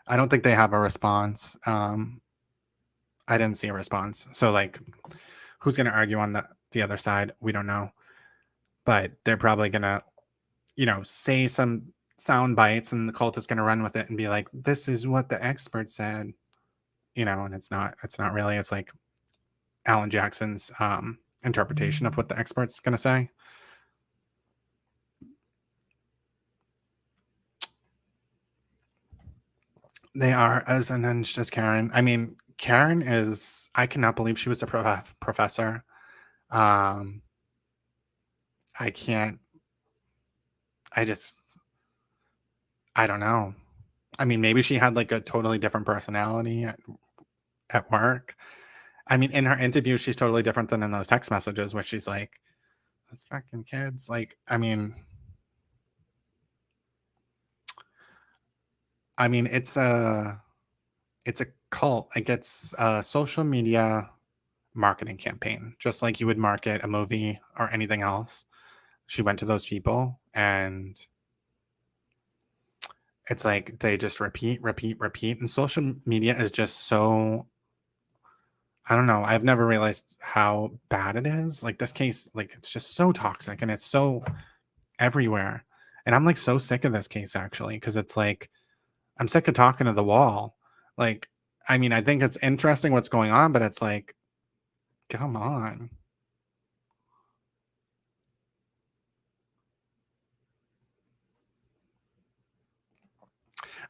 I don't think they have a response. I didn't see a response. So like, who's going to argue on the other side? We don't know. But they're probably going to, you know, say some sound bites, and the cult is going to run with it and be like, this is what the expert said, you know, and it's not really. It's like Alan Jackson's interpretation of what the expert's going to say. They are as unhinged as Karen. I mean, Karen is, I cannot believe she was a professor. I can't, I don't know. I mean, maybe she had like a totally different personality at work. I mean, in her interview, she's totally different than in those text messages where she's like, those fucking kids. Like, I mean, it's a cult. Like, it's a social media marketing campaign, just like you would market a movie or anything else. She went to those people, and it's like they just repeat. And social media is just so, I don't know. I've never realized how bad it is. Like, this case, like, it's just so toxic, and it's so everywhere. And I'm like so sick of this case, actually, because it's like, I'm sick of talking to the wall. Like, I mean, I think it's interesting what's going on, but it's like, come on.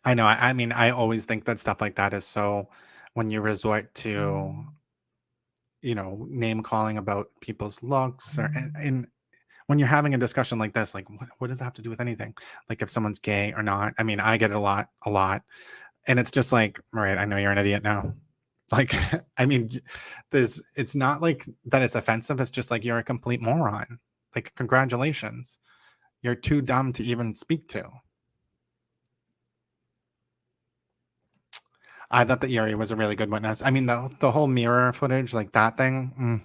I know. I mean, I always think that stuff like that is so, when you resort to, you know, name calling about people's looks, or and when you're having a discussion like this, like, what does that have to do with anything? Like, if someone's gay or not. I mean, I get it a lot. And it's just like, all right, I know you're an idiot now. Like, I mean, it's not like that it's offensive. It's just like, you're a complete moron. Like, congratulations. You're too dumb to even speak to. I thought that Yuri was a really good witness. I mean, the whole mirror footage, like that thing,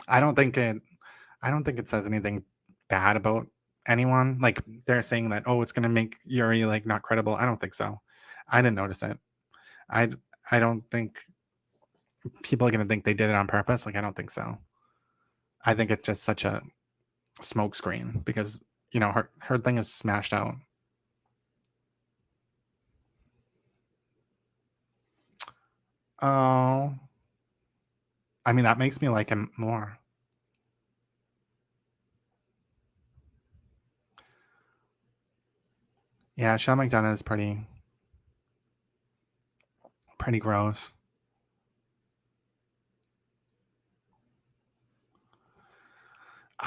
I don't think it says anything bad about anyone. Like, they're saying that, oh, it's going to make Yuri like not credible. I don't think so. I didn't notice it. I don't think people are going to think they did it on purpose. Like, I don't think so. I think it's just such a smokescreen because, you know, her thing is smashed out. Oh, I mean, that makes me like him more. Yeah, Sean McDonough is pretty gross.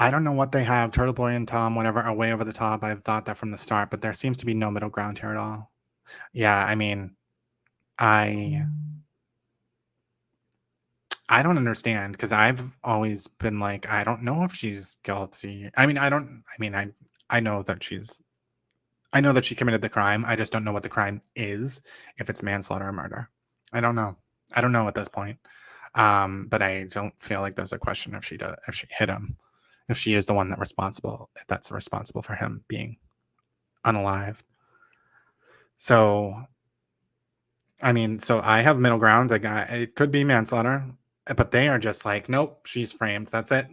I don't know what they have. Turtle Boy and Tom, whatever, are way over the top. I've thought that from the start, but there seems to be no middle ground here at all. Yeah, I mean, I don't understand, because I've always been like, I don't know if she's guilty. I mean, I know that she committed the crime. I just don't know what the crime is, if it's manslaughter or murder. I don't know. I don't know at this point. But I don't feel like there's a question if she hit him, if she is the one that's responsible for him being unalive. So, I mean, so I have middle ground. It could be manslaughter, but they are just like, nope, she's framed. That's it.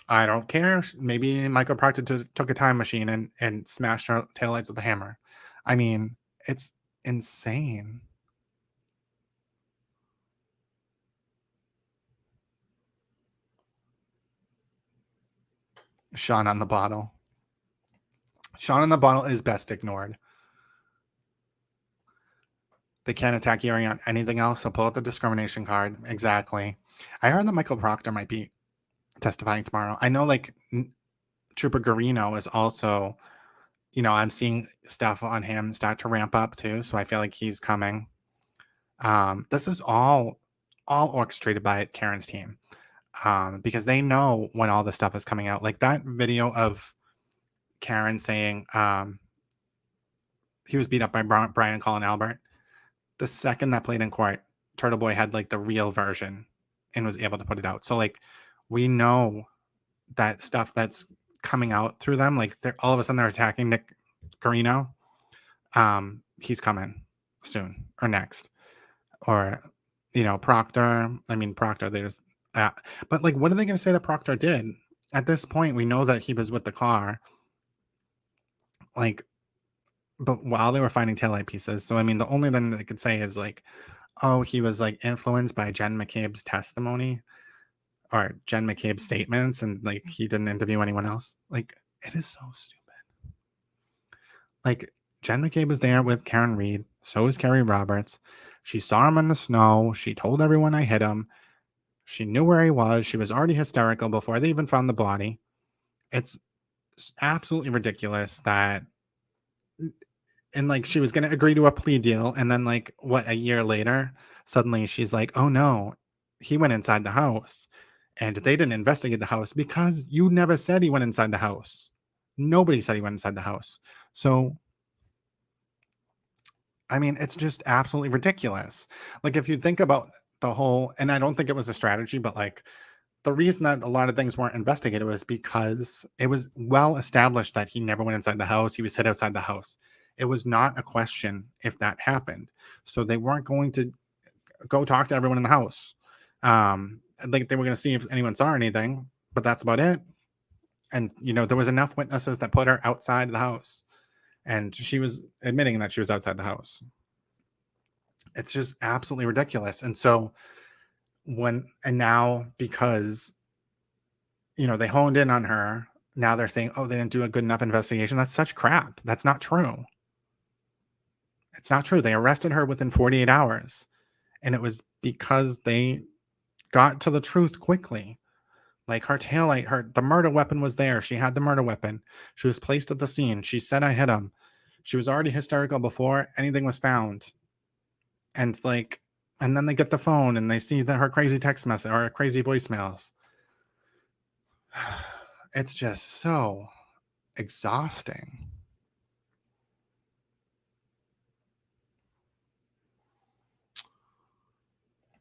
I don't care. Maybe Michael Proctor took a time machine and smashed her taillights with a hammer. I mean, it's insane. Sean on the bottle. Sean on the bottle is best ignored. They can't attack Yuri on anything else, so pull out the discrimination card. Exactly. I heard that Michael Proctor might be testifying tomorrow. I know, like, Trooper Garino is also, I'm seeing stuff on him start to ramp up too, so I feel like he's coming. This is all orchestrated by Karen's team, because they know when all this stuff is coming out. Like that video of Karen saying he was beat up by Brian Colin Albert. The second that played in court, Turtle Boy had like the real version and was able to put it out. So like we know that stuff that's coming out through them, like they're all of a sudden they're attacking Nick Garino. He's coming soon or next. Or Proctor. I mean, Proctor, there's but like, what are they going to say that Proctor did? At this point, we know that he was with the car. Like, but while they were finding taillight pieces. So, I mean, the only thing they could say is like, oh, he was like influenced by Jen McCabe's testimony or Jen McCabe's statements, and like he didn't interview anyone else. Like, it is so stupid. Like, Jen McCabe was there with Karen Reed. So is Carrie Roberts. She saw him in the snow. She told everyone I hit him. She knew where he was. She was already hysterical before they even found the body. It's absolutely ridiculous that, and like she was going to agree to a plea deal. And then like, a year later, suddenly she's like, oh no, he went inside the house and they didn't investigate the house because you never said he went inside the house. Nobody said he went inside the house. So, I mean, it's just absolutely ridiculous. Like if you think about the whole, and I don't think it was a strategy, but like the reason that a lot of things weren't investigated was because it was well established that he never went inside the house. He was hit outside the house. It was not a question if that happened. So they weren't going to go talk to everyone in the house. Like they were going to see if anyone saw anything, but that's about it. And, there was enough witnesses that put her outside the house. And she was admitting that she was outside the house. It's just absolutely ridiculous. And so now because, they honed in on her, now they're saying, oh, they didn't do a good enough investigation. That's such crap. That's not true. It's not true. They arrested her within 48 hours. And it was because they got to the truth quickly. Like her taillight, the murder weapon was there. She had the murder weapon. She was placed at the scene. She said, I hit him. She was already hysterical before anything was found. And then they get the phone and they see her crazy text message or crazy voicemails. It's just so exhausting.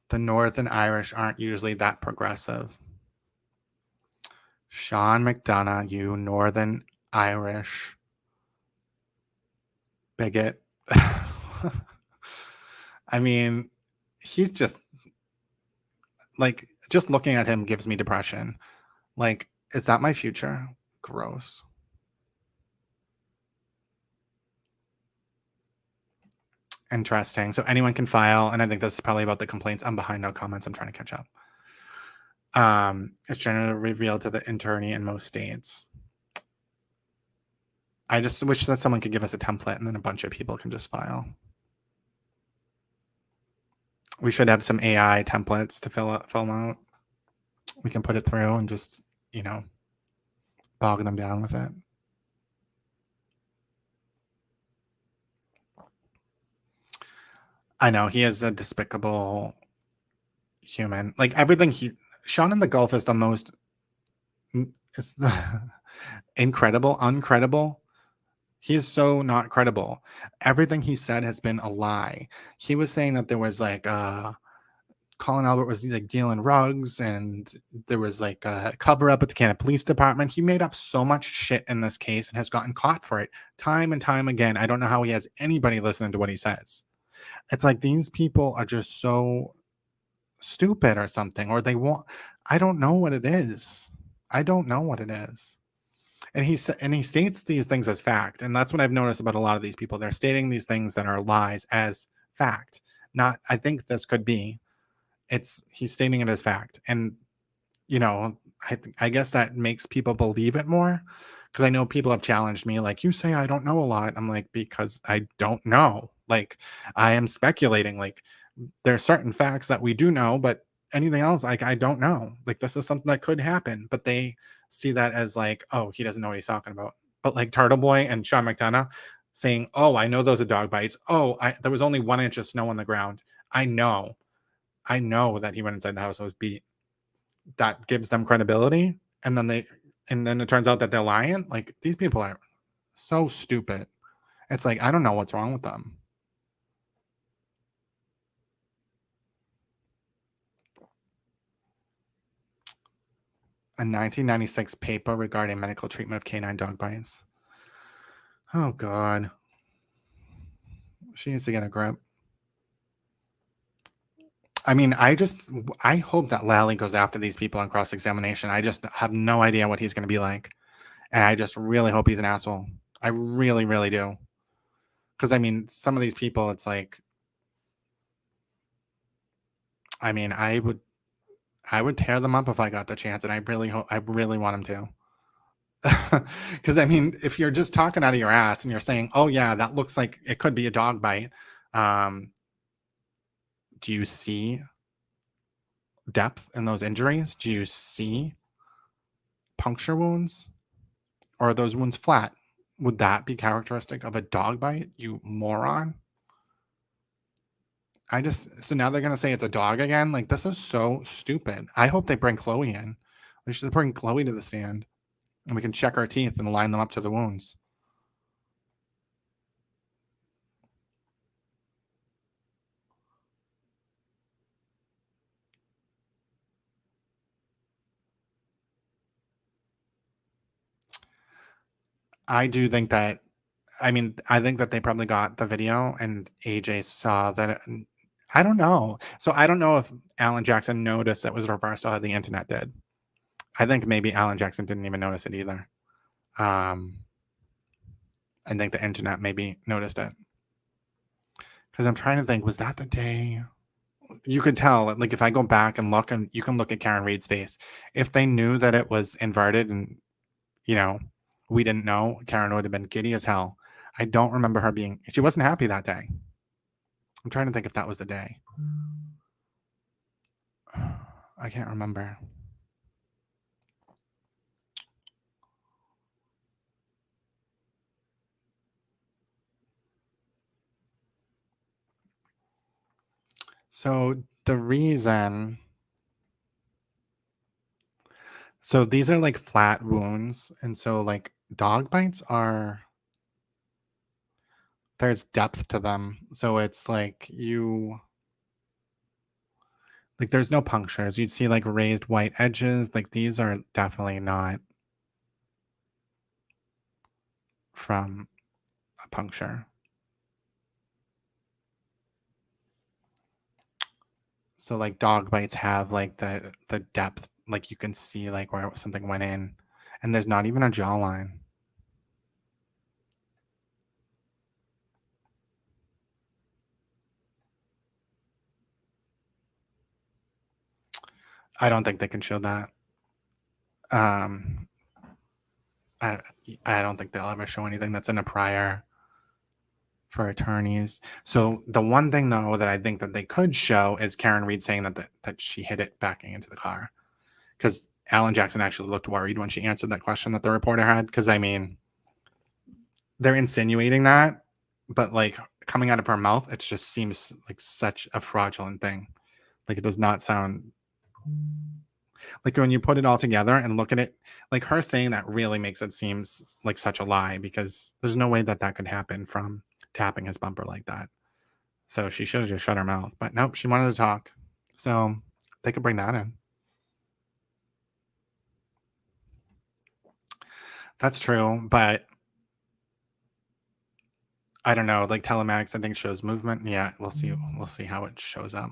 The Northern Irish aren't usually that progressive. Sean McDonough, you Northern Irish bigot. I mean, he's just like, just looking at him gives me depression. Like, is that my future? Gross. Interesting. So anyone can file, and I think this is probably about the complaints. I'm behind, no comments. I'm trying to catch up. It's generally revealed to the attorney in most states. I just wish that someone could give us a template and then a bunch of people can just file. We should have some AI templates to fill them out. We can put it through and just you know, bog them down with it. I know he is a despicable human. Like everything Sean in the Gulf is the most incredible, uncredible. He is so not credible. Everything he said has been a lie. He was saying that there was like Colin Albert was like dealing rugs and there was like a cover up at the Canada Police Department. He made up so much shit in this case and has gotten caught for it time and time again. I don't know how he has anybody listening to what he says. It's like these people are just so stupid or something, or they want, I don't know what it is. I don't know what it is. And he states these things as fact. And that's what I've noticed about a lot of these people. They're stating these things that are lies as fact. Not, I think this could be, he's stating it as fact. And, you know, I guess that makes people believe it more. Because I know people have challenged me, like, you say I don't know a lot. I'm like, because I don't know. Like, I am speculating. Like, there are certain facts that we do know, but anything else, like, I don't know. Like, this is something that could happen. But they see that as like, oh, he doesn't know what he's talking about. But like Turtle Boy and Sean McDonough saying, oh, I know those are dog bites. Oh, there was only 1 inch of snow on the ground. I know that he went inside the house and was beat. That gives them credibility. And then it turns out that they're lying. Like, these people are so stupid. It's like, I don't know what's wrong with them. A 1996 paper regarding medical treatment of canine dog bites. Oh, God. She needs to get a grip. I mean, I hope that Lally goes after these people on cross-examination. I just have no idea what he's going to be like. And I just really hope he's an asshole. I really, really do. Because, I mean, some of these people, it's like, I mean, I would tear them up if I got the chance. And I really want him to. Because, I mean, if you're just talking out of your ass and you're saying, oh, yeah, that looks like it could be a dog bite. Do you see depth in those injuries? Do you see puncture wounds? Or are those wounds flat? Would that be characteristic of a dog bite, you moron? So now they're going to say it's a dog again? Like, this is so stupid. I hope they bring Chloe in. We should bring Chloe to the stand. And we can check our teeth and line them up to the wounds. I do think that, I think that they probably got the video and AJ saw that. I don't know. So I don't know if Alan Jackson noticed it was reversed how the internet did. I think maybe Alan Jackson didn't even notice it either. I think the internet maybe noticed it. Because I'm trying to think, was that the day? You could tell, like, if I go back and look, and you can look at Karen Reed's face. If they knew that it was inverted and, you know, we didn't know, Karen would have been giddy as hell. I don't remember her she wasn't happy that day. I'm trying to think if that was the day. I can't remember. So the reason, so these are like flat wounds. And so like dog bites there's depth to them. So it's like there's no punctures. You'd see like raised white edges. Like these are definitely not from a puncture. So like dog bites have like the depth, like you can see like where something went in, and there's not even a jawline. I don't think they can show that. I don't think they'll ever show anything that's in a prior for attorneys. So the one thing though that I think that they could show is Karen Reed saying that she hit it backing into the car, because Alan Jackson actually looked worried when she answered that question that the reporter had. Because, I mean, they're insinuating that, but like coming out of her mouth, it just seems like such a fraudulent thing. Like, it does not sound like when you put it all together and look at it, like her saying that really makes it seem like such a lie, because there's no way that that could happen from tapping his bumper like that. So she should have just shut her mouth. But nope, she wanted to talk. So they could bring that in. That's true, but I don't know. Like telematics, I think shows movement. Yeah, we'll see. We'll see how it shows up.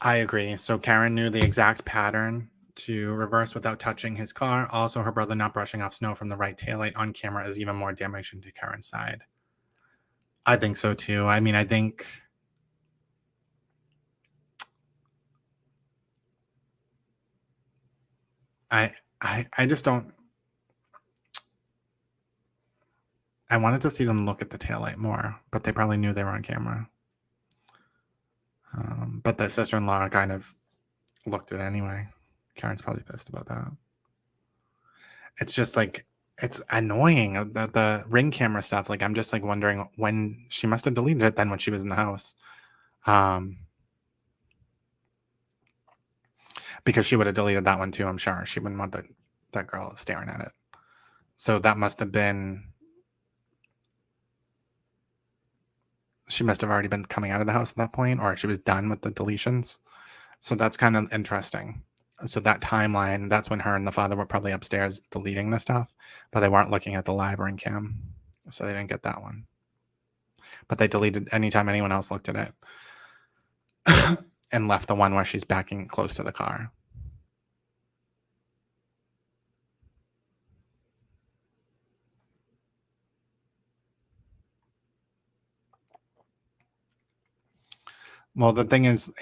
I agree. So Karen knew the exact pattern to reverse without touching his car. Also, her brother not brushing off snow from the right taillight on camera is even more damaging to Karen's side. I think so too. I mean, I think I just don't. I wanted to see them look at the taillight more, but they probably knew they were on camera. But the sister-in-law kind of looked at it anyway. Karen's probably pissed about that. It's just like, it's annoying, the ring camera stuff. Like, I'm just like wondering when she must have deleted it then when she was in the house. Because she would have deleted that one too, I'm sure. She wouldn't want that girl staring at it. So that must have been, she must have already been coming out of the house at that point, or she was done with the deletions. So that's kind of interesting. So that timeline, that's when her and the father were probably upstairs deleting the stuff, but they weren't looking at the live ring cam. So they didn't get that one. But they deleted anytime anyone else looked at it and left the one where she's backing close to the car. Well, the thing is,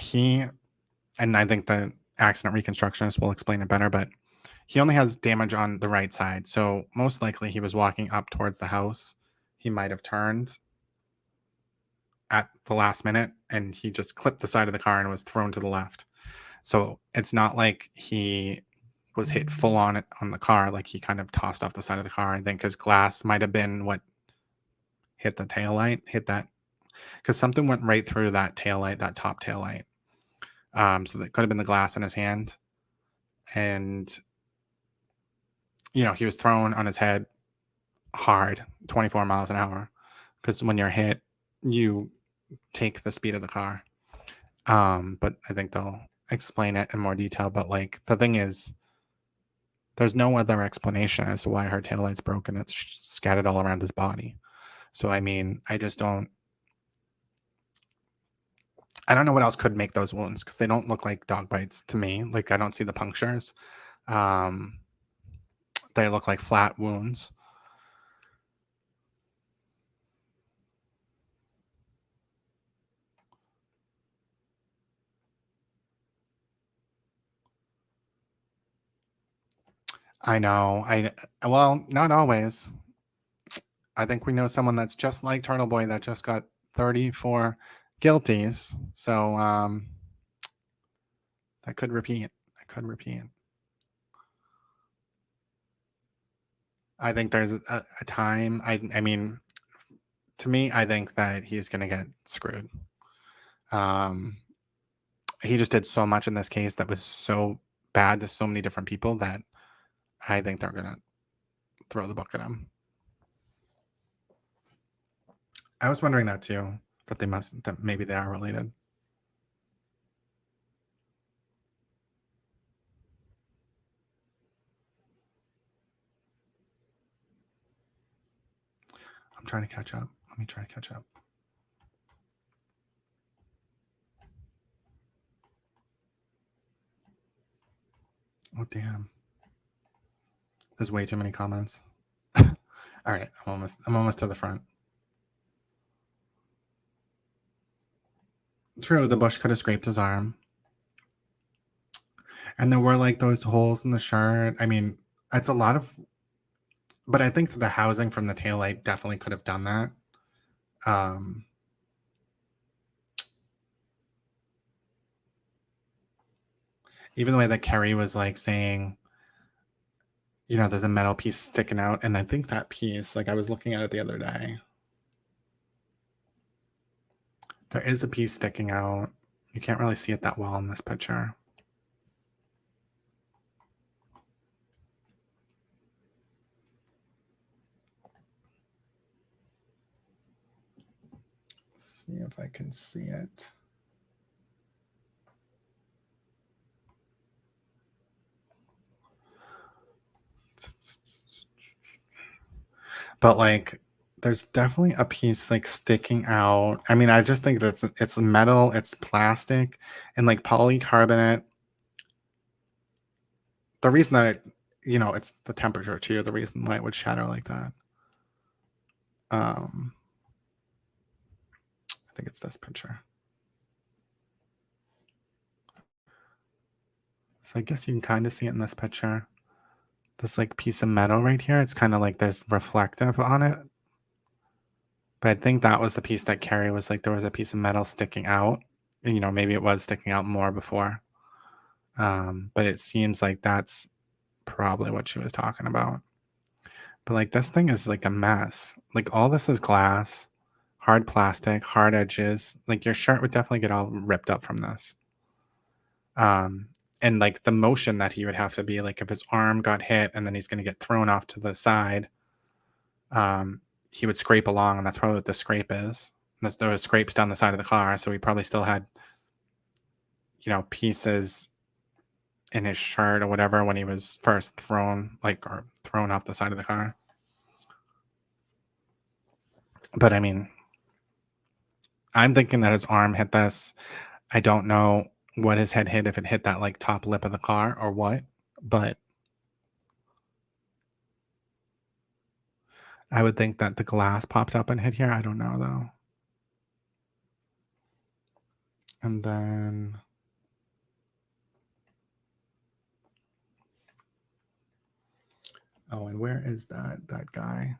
and I think the accident reconstructionist will explain it better, but he only has damage on the right side. So most likely he was walking up towards the house. He might have turned at the last minute and he just clipped the side of the car and was thrown to the left. So it's not like he was hit full on the car. Like, he kind of tossed off the side of the car. I think his glass might have been what hit the taillight, hit that, because something went right through that taillight, that top taillight. So that could have been the glass in his hand. And, you know, he was thrown on his head hard, 24 miles an hour. Because when you're hit, you take the speed of the car. But I think they'll explain it in more detail. But, like, the thing is, there's no other explanation as to why her taillight's broken. It's scattered all around his body. So, I mean, I don't know what else could make those wounds, because they don't look like dog bites to me. Like, I don't see the punctures. They look like flat wounds. I know. Well, not always. I think we know someone that's just like Turtle Boy that just got 34 guilties. So that could repeat. I think there's a time. I mean, to me, I think that he's going to get screwed. He just did so much in this case that was so bad to so many different people that I think they're going to throw the book at him. I was wondering that too, that maybe they are related. I'm trying to catch up. Let me try to catch up. Oh, damn. There's way too many comments. All right, I'm almost to the front. True, the bush could have scraped his arm. And there were like those holes in the shirt. I mean, it's a lot of But I think the housing from the taillight definitely could have done that. Even the way that Kerry was like saying, you know, there's a metal piece sticking out. And I think that piece, like I was looking at it the other day, there is a piece sticking out. You can't really see it that well in this picture. Let's see if I can see it. But like there's definitely a piece like sticking out. I mean, I just think that it's metal, it's plastic, and like polycarbonate. The reason that it, you know, it's the temperature too, the reason why it would shatter like that. I think it's this picture. So I guess you can kind of see it in this picture. This like piece of metal right here, it's kind of like there's reflective on it. But I think that was the piece that Kerry was like, there was a piece of metal sticking out. You know, maybe it was sticking out more before. But it seems like that's probably what she was talking about. But like this thing is like a mess. Like all this is glass, hard plastic, hard edges. Like your shirt would definitely get all ripped up from this. And like the motion that he would have to be like if his arm got hit and then he's going to get thrown off to the side, he would scrape along, and that's probably what the scrape is. There was scrapes down the side of the car, so he probably still had, you know, pieces in his shirt or whatever when he was first thrown off the side of the car. But I mean, I'm thinking that his arm hit this. I don't know what his head hit, if it hit that like top lip of the car or what, but I would think that the glass popped up and hit here. I don't know though. And then oh, and where is that guy?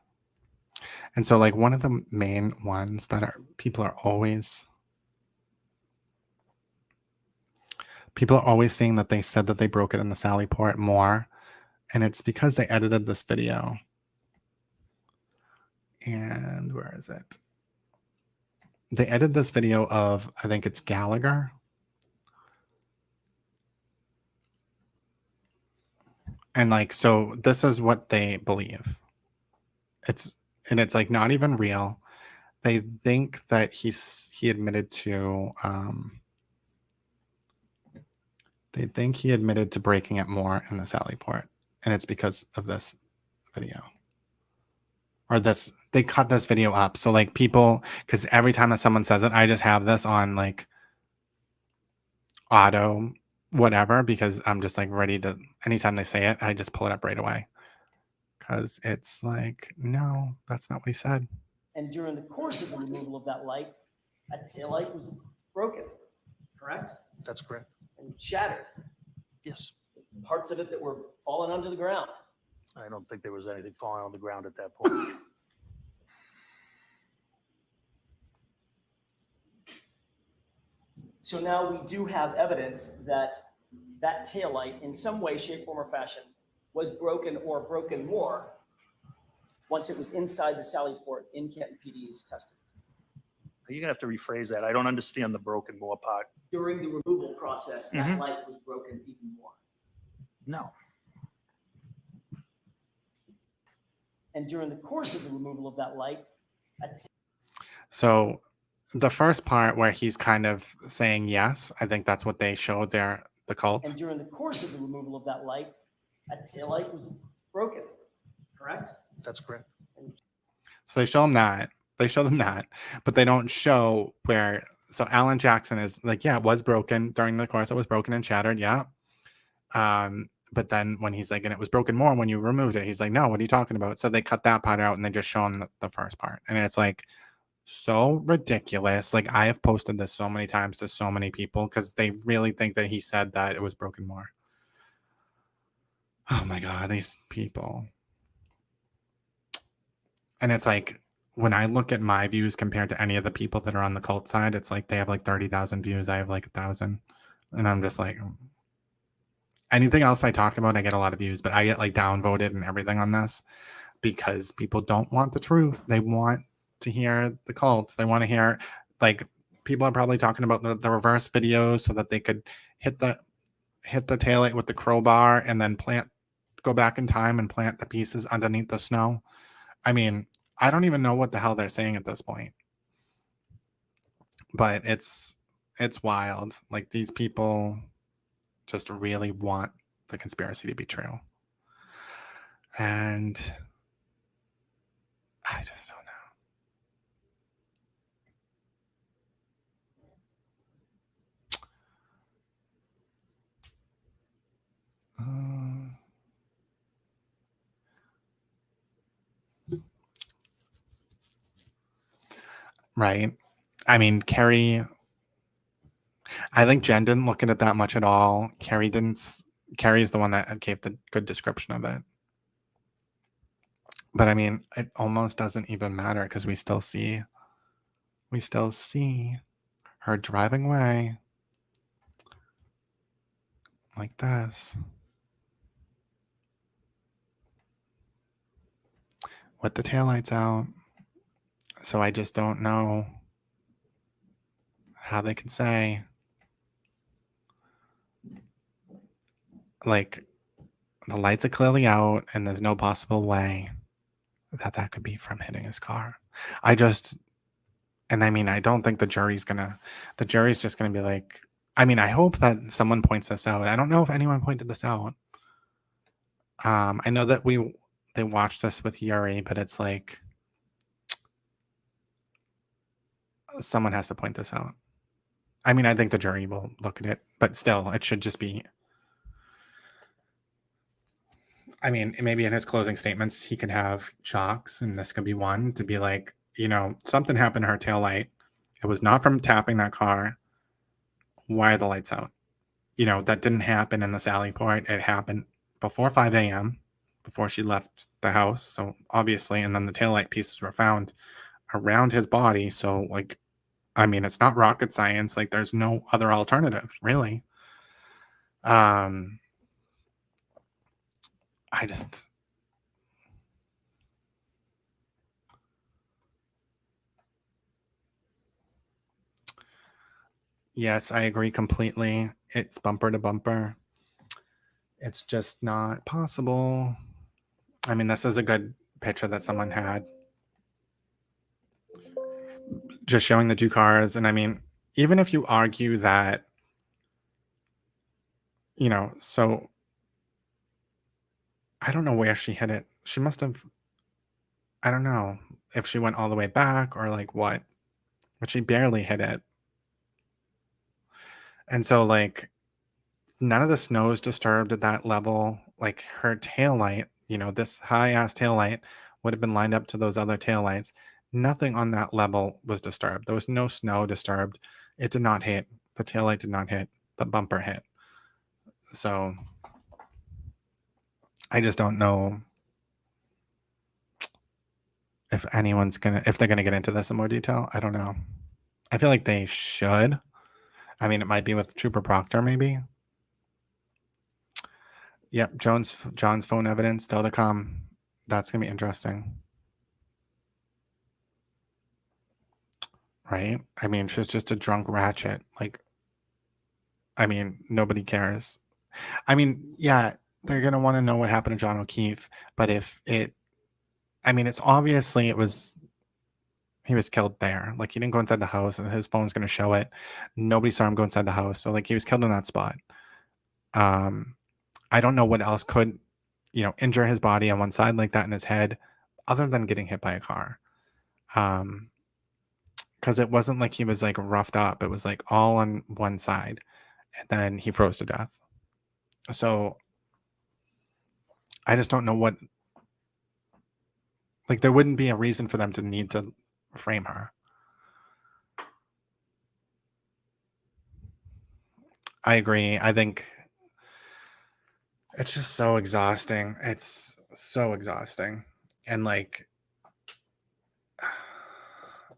And so like one of the main ones that people are always saying that they said that they broke it in the Sally Port more, and it's because they edited this video. And where is it? They edited this video of, I think it's Gallagher. And like, so this is what they believe. It's like not even real. They think that he admitted to, they think he admitted to breaking it more in the Sally Port. And it's because of this video. Or this, they cut this video up. So like people, because every time that someone says it, I just have this on like auto whatever, because I'm just like ready to, anytime they say it, I just pull it up right away. Because it's like, no, that's not what he said. And during the course of the removal of that light, a taillight was broken, correct? That's correct. And shattered. Yes. Parts of it that were falling onto the ground. I don't think there was anything falling on the ground at that point. So now we do have evidence that that taillight, in some way, shape, form, or fashion, was broken or broken more once it was inside the Sally Port in Canton PD's custody. You're gonna have to rephrase that. I don't understand the broken more part. During the removal process, that light was broken even more. No. And during the course of the removal of that light, so the first part where he's kind of saying yes, I think that's what they showed there, the cult. And during the course of the removal of that light, a taillight was broken, correct? That's correct. So they show them that. They show them that, but they don't show where. So Alan Jackson is like, yeah, it was broken during the course. It was broken and shattered. Yeah. But then when he's like, and it was broken more when you removed it, he's like, no, what are you talking about? So they cut that part out and they just show him the first part. And it's like so ridiculous. Like I have posted this so many times to so many people because they really think that he said that it was broken more. Oh my God, these people. And it's like, when I look at my views compared to any of the people that are on the cult side, it's like they have like 30,000 views. I have like 1,000. And I'm just like, anything else I talk about, I get a lot of views, but I get like downvoted and everything on this because people don't want the truth. They want to hear the cults. They want to hear, like, people are probably talking about the reverse videos so that they could hit the taillight with the crowbar and then go back in time and plant the pieces underneath the snow. I mean, I don't even know what the hell they're saying at this point. But it's wild. Like, these people just really want the conspiracy to be true. And I just don't know. Right. I mean, Carrie, I think Jen didn't look at it that much at all. Carrie's the one that gave the good description of it. But I mean, it almost doesn't even matter because we still see her driving away like this with the taillights out. So I just don't know how they can say, like, the lights are clearly out and there's no possible way that could be from hitting his car. I mean, I don't think the jury's just gonna be like, I mean, I hope that someone points this out. I don't know if anyone pointed this out. I know that they watched this with Yuri, but it's like, someone has to point this out. I mean, I think the jury will look at it, but still, it should just be, I mean, maybe in his closing statements, he could have chalks, and this could be one, to be like, something happened to her taillight. It was not from tapping that car. Why are the lights out? That didn't happen in the Sally Port. It happened before 5 a.m., before she left the house. So obviously, and then the taillight pieces were found around his body. So, like, I mean, it's not rocket science. Like, there's no other alternative, really. Yes, I agree completely. It's bumper to bumper. It's just not possible. I mean, this is a good picture that someone had. Just showing the two cars. And I mean, even if you argue that, so I don't know where she hit it. She must have, I don't know if she went all the way back or like what, but she barely hit it. And so, like, none of the snow is disturbed at that level. Like, her taillight, this high-ass taillight would have been lined up to those other taillights. Nothing on that level was disturbed. There was no snow disturbed. It did not hit. The taillight did not hit. The bumper hit. So I just don't know if they're gonna get into this in more detail. I don't know. I feel like they should. I mean, it might be with Trooper Proctor, maybe. Yep, John's phone evidence still to come. That's gonna be interesting. Right? I mean, she's just a drunk ratchet. Like, I mean, nobody cares. I mean, yeah, they're gonna want to know what happened to John O'Keefe, but it's obviously he was killed there. Like, he didn't go inside the house, and his phone's gonna show it. Nobody saw him go inside the house, so, like, he was killed in that spot. I don't know what else could, injure his body on one side like that in his head, other than getting hit by a car. Because it wasn't like he was, like, roughed up. It was, like, all on one side, and then he froze to death. So I just don't know what, like, there wouldn't be a reason for them to need to frame her. I agree. I think it's just so exhausting. It's so exhausting. And, like,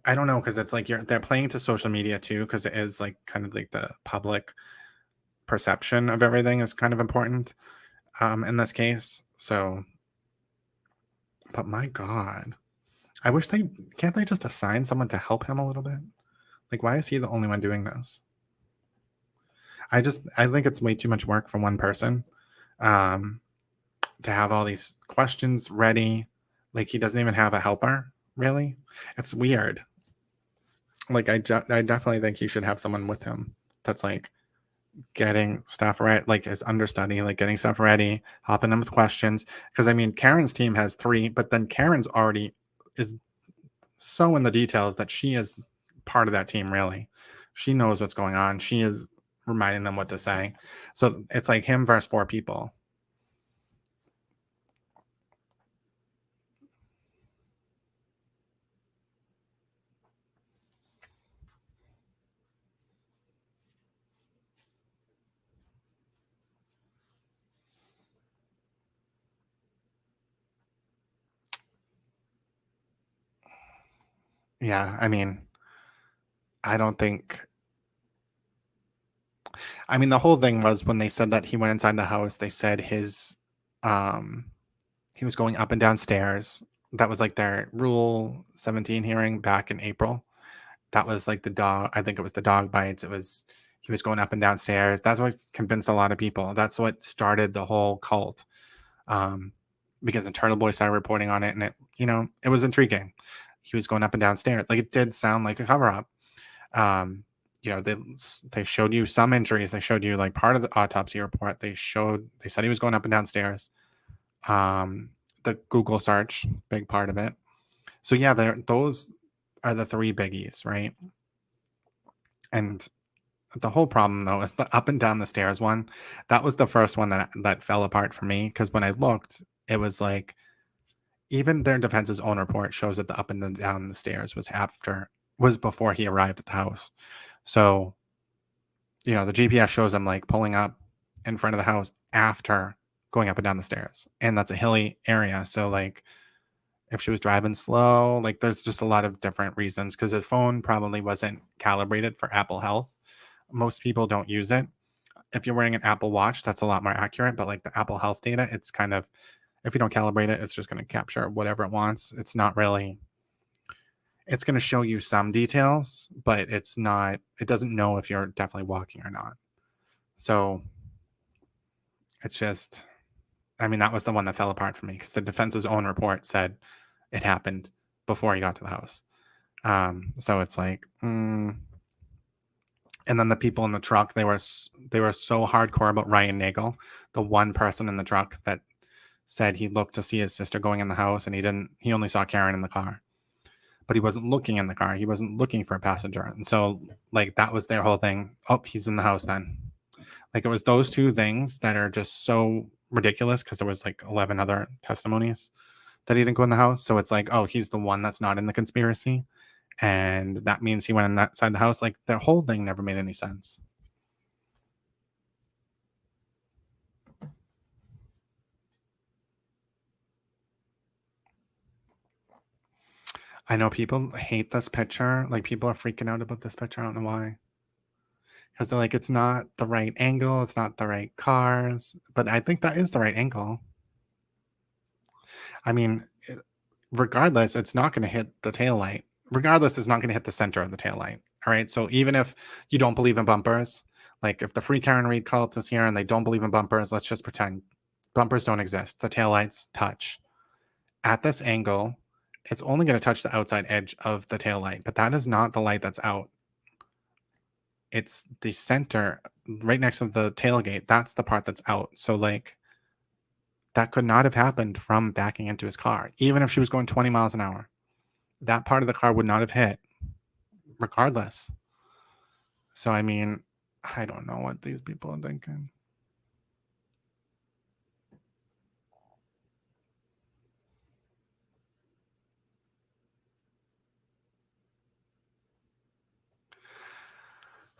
I don't know, because it's like they're playing to social media too, because it is like kind of like the public perception of everything is kind of important in this case. So, but my God, I wish can't they just assign someone to help him a little bit? Like, why is he the only one doing this? I think it's way too much work for one person to have all these questions ready. Like, he doesn't even have a helper, really. It's weird. Like, I definitely think he should have someone with him that's like getting stuff right, like his understudy, like getting stuff ready, helping them with questions. Because I mean, Karen's team has 3, but then Karen's already is so in the details that she is part of that team, really. She knows what's going on. She is reminding them what to say. So it's like him versus 4 people. Yeah, I mean, I don't think. I mean, the whole thing was when they said that he went inside the house, they said he was going up and down stairs. That was like their Rule 17 hearing back in April. That was like the dog. I think it was the dog bites. He was going up and down stairs. That's what convinced a lot of people. That's what started the whole cult. Because Internal Boy started reporting on it, and it was intriguing. He was going up and down stairs. Like, it did sound like a cover up. They showed you some injuries. They showed you like part of the autopsy report. They said he was going up and down stairs. The Google search, big part of it. So yeah, those are the 3 biggies, right? And the whole problem though is the up and down the stairs one. That was the first one that fell apart for me, because when I looked, it was like even their defense's own report shows that the up and down the stairs was before he arrived at the house. So, the GPS shows him like pulling up in front of the house after going up and down the stairs, and that's a hilly area. So like, if she was driving slow, like there's just a lot of different reasons, because his phone probably wasn't calibrated for Apple Health. Most people don't use it. If you're wearing an Apple Watch, that's a lot more accurate, but like the Apple Health data, it's kind of, if you don't calibrate it, it's just going to capture whatever it wants. It's not really, it's going to show you some details, but it doesn't know if you're definitely walking or not. So it's just, I mean, that was the one that fell apart for me, because the defense's own report said it happened before he got to the house. So it's like, and then the people in the truck, they were so hardcore about Ryan Nagel, the one person in the truck that said he looked to see his sister going in the house, and he only saw Karen in the car, but he wasn't looking in the car. He wasn't looking for a passenger. And so like, that was their whole thing. Oh, he's in the house then. Like, it was those 2 things that are just so ridiculous, because there was like 11 other testimonies that he didn't go in the house. So it's like, oh, he's the one that's not in the conspiracy, and that means he went inside the house. Like, the whole thing never made any sense. I know people hate this picture. Like, people are freaking out about this picture. I don't know why. Because they're like, it's not the right angle. It's not the right cars. But I think that is the right angle. I mean, regardless, it's not going to hit the taillight. Regardless, it's not going to hit the center of the taillight. All right. So even if you don't believe in bumpers, like if the Free Karen Reed cult is here and they don't believe in bumpers, let's just pretend bumpers don't exist. The taillights touch. At this angle, it's only going to touch the outside edge of the taillight, but that is not the light that's out. It's the center right next to the tailgate. That's the part that's out. So like, that could not have happened from backing into his car. Even if she was going 20 miles an hour, that part of the car would not have hit regardless. So, I mean, I don't know what these people are thinking.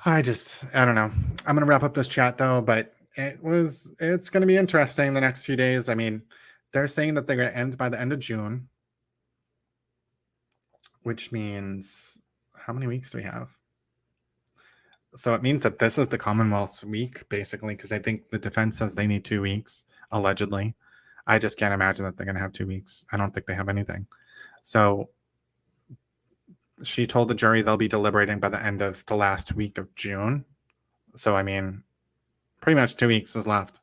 I don't know. I'm going to wrap up this chat though, but it's going to be interesting the next few days. I mean, they're saying that they're going to end by the end of June. which means how many weeks do we have? So it means that this is the Commonwealth's week, basically, because I think the defense says they need 2 weeks, allegedly. I just can't imagine that they're going to have 2 weeks. I don't think they have anything. So she told the jury they'll be deliberating by the end of the last week of June. So, I mean, pretty much 2 weeks is left.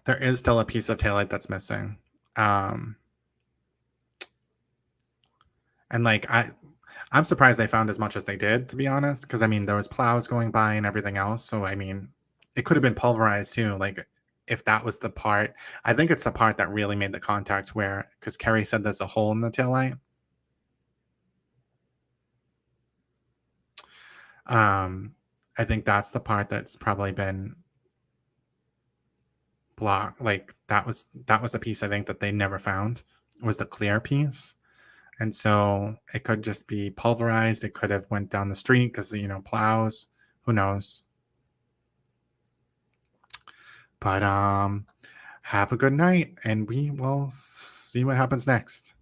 There is still a piece of taillight that's missing. And like, I'm surprised they found as much as they did, to be honest, because I mean, there was plows going by and everything else. So, I mean, it could have been pulverized too. Like, if that was the part, I think it's the part that really made the contact where, because Kerry said there's a hole in the taillight. I think that's the part that's probably been blocked. Like that was the piece I think that they never found, was the clear piece. And so it could just be pulverized. It could have went down the street because, you know, plows, who knows? But have a good night, and we will see what happens next.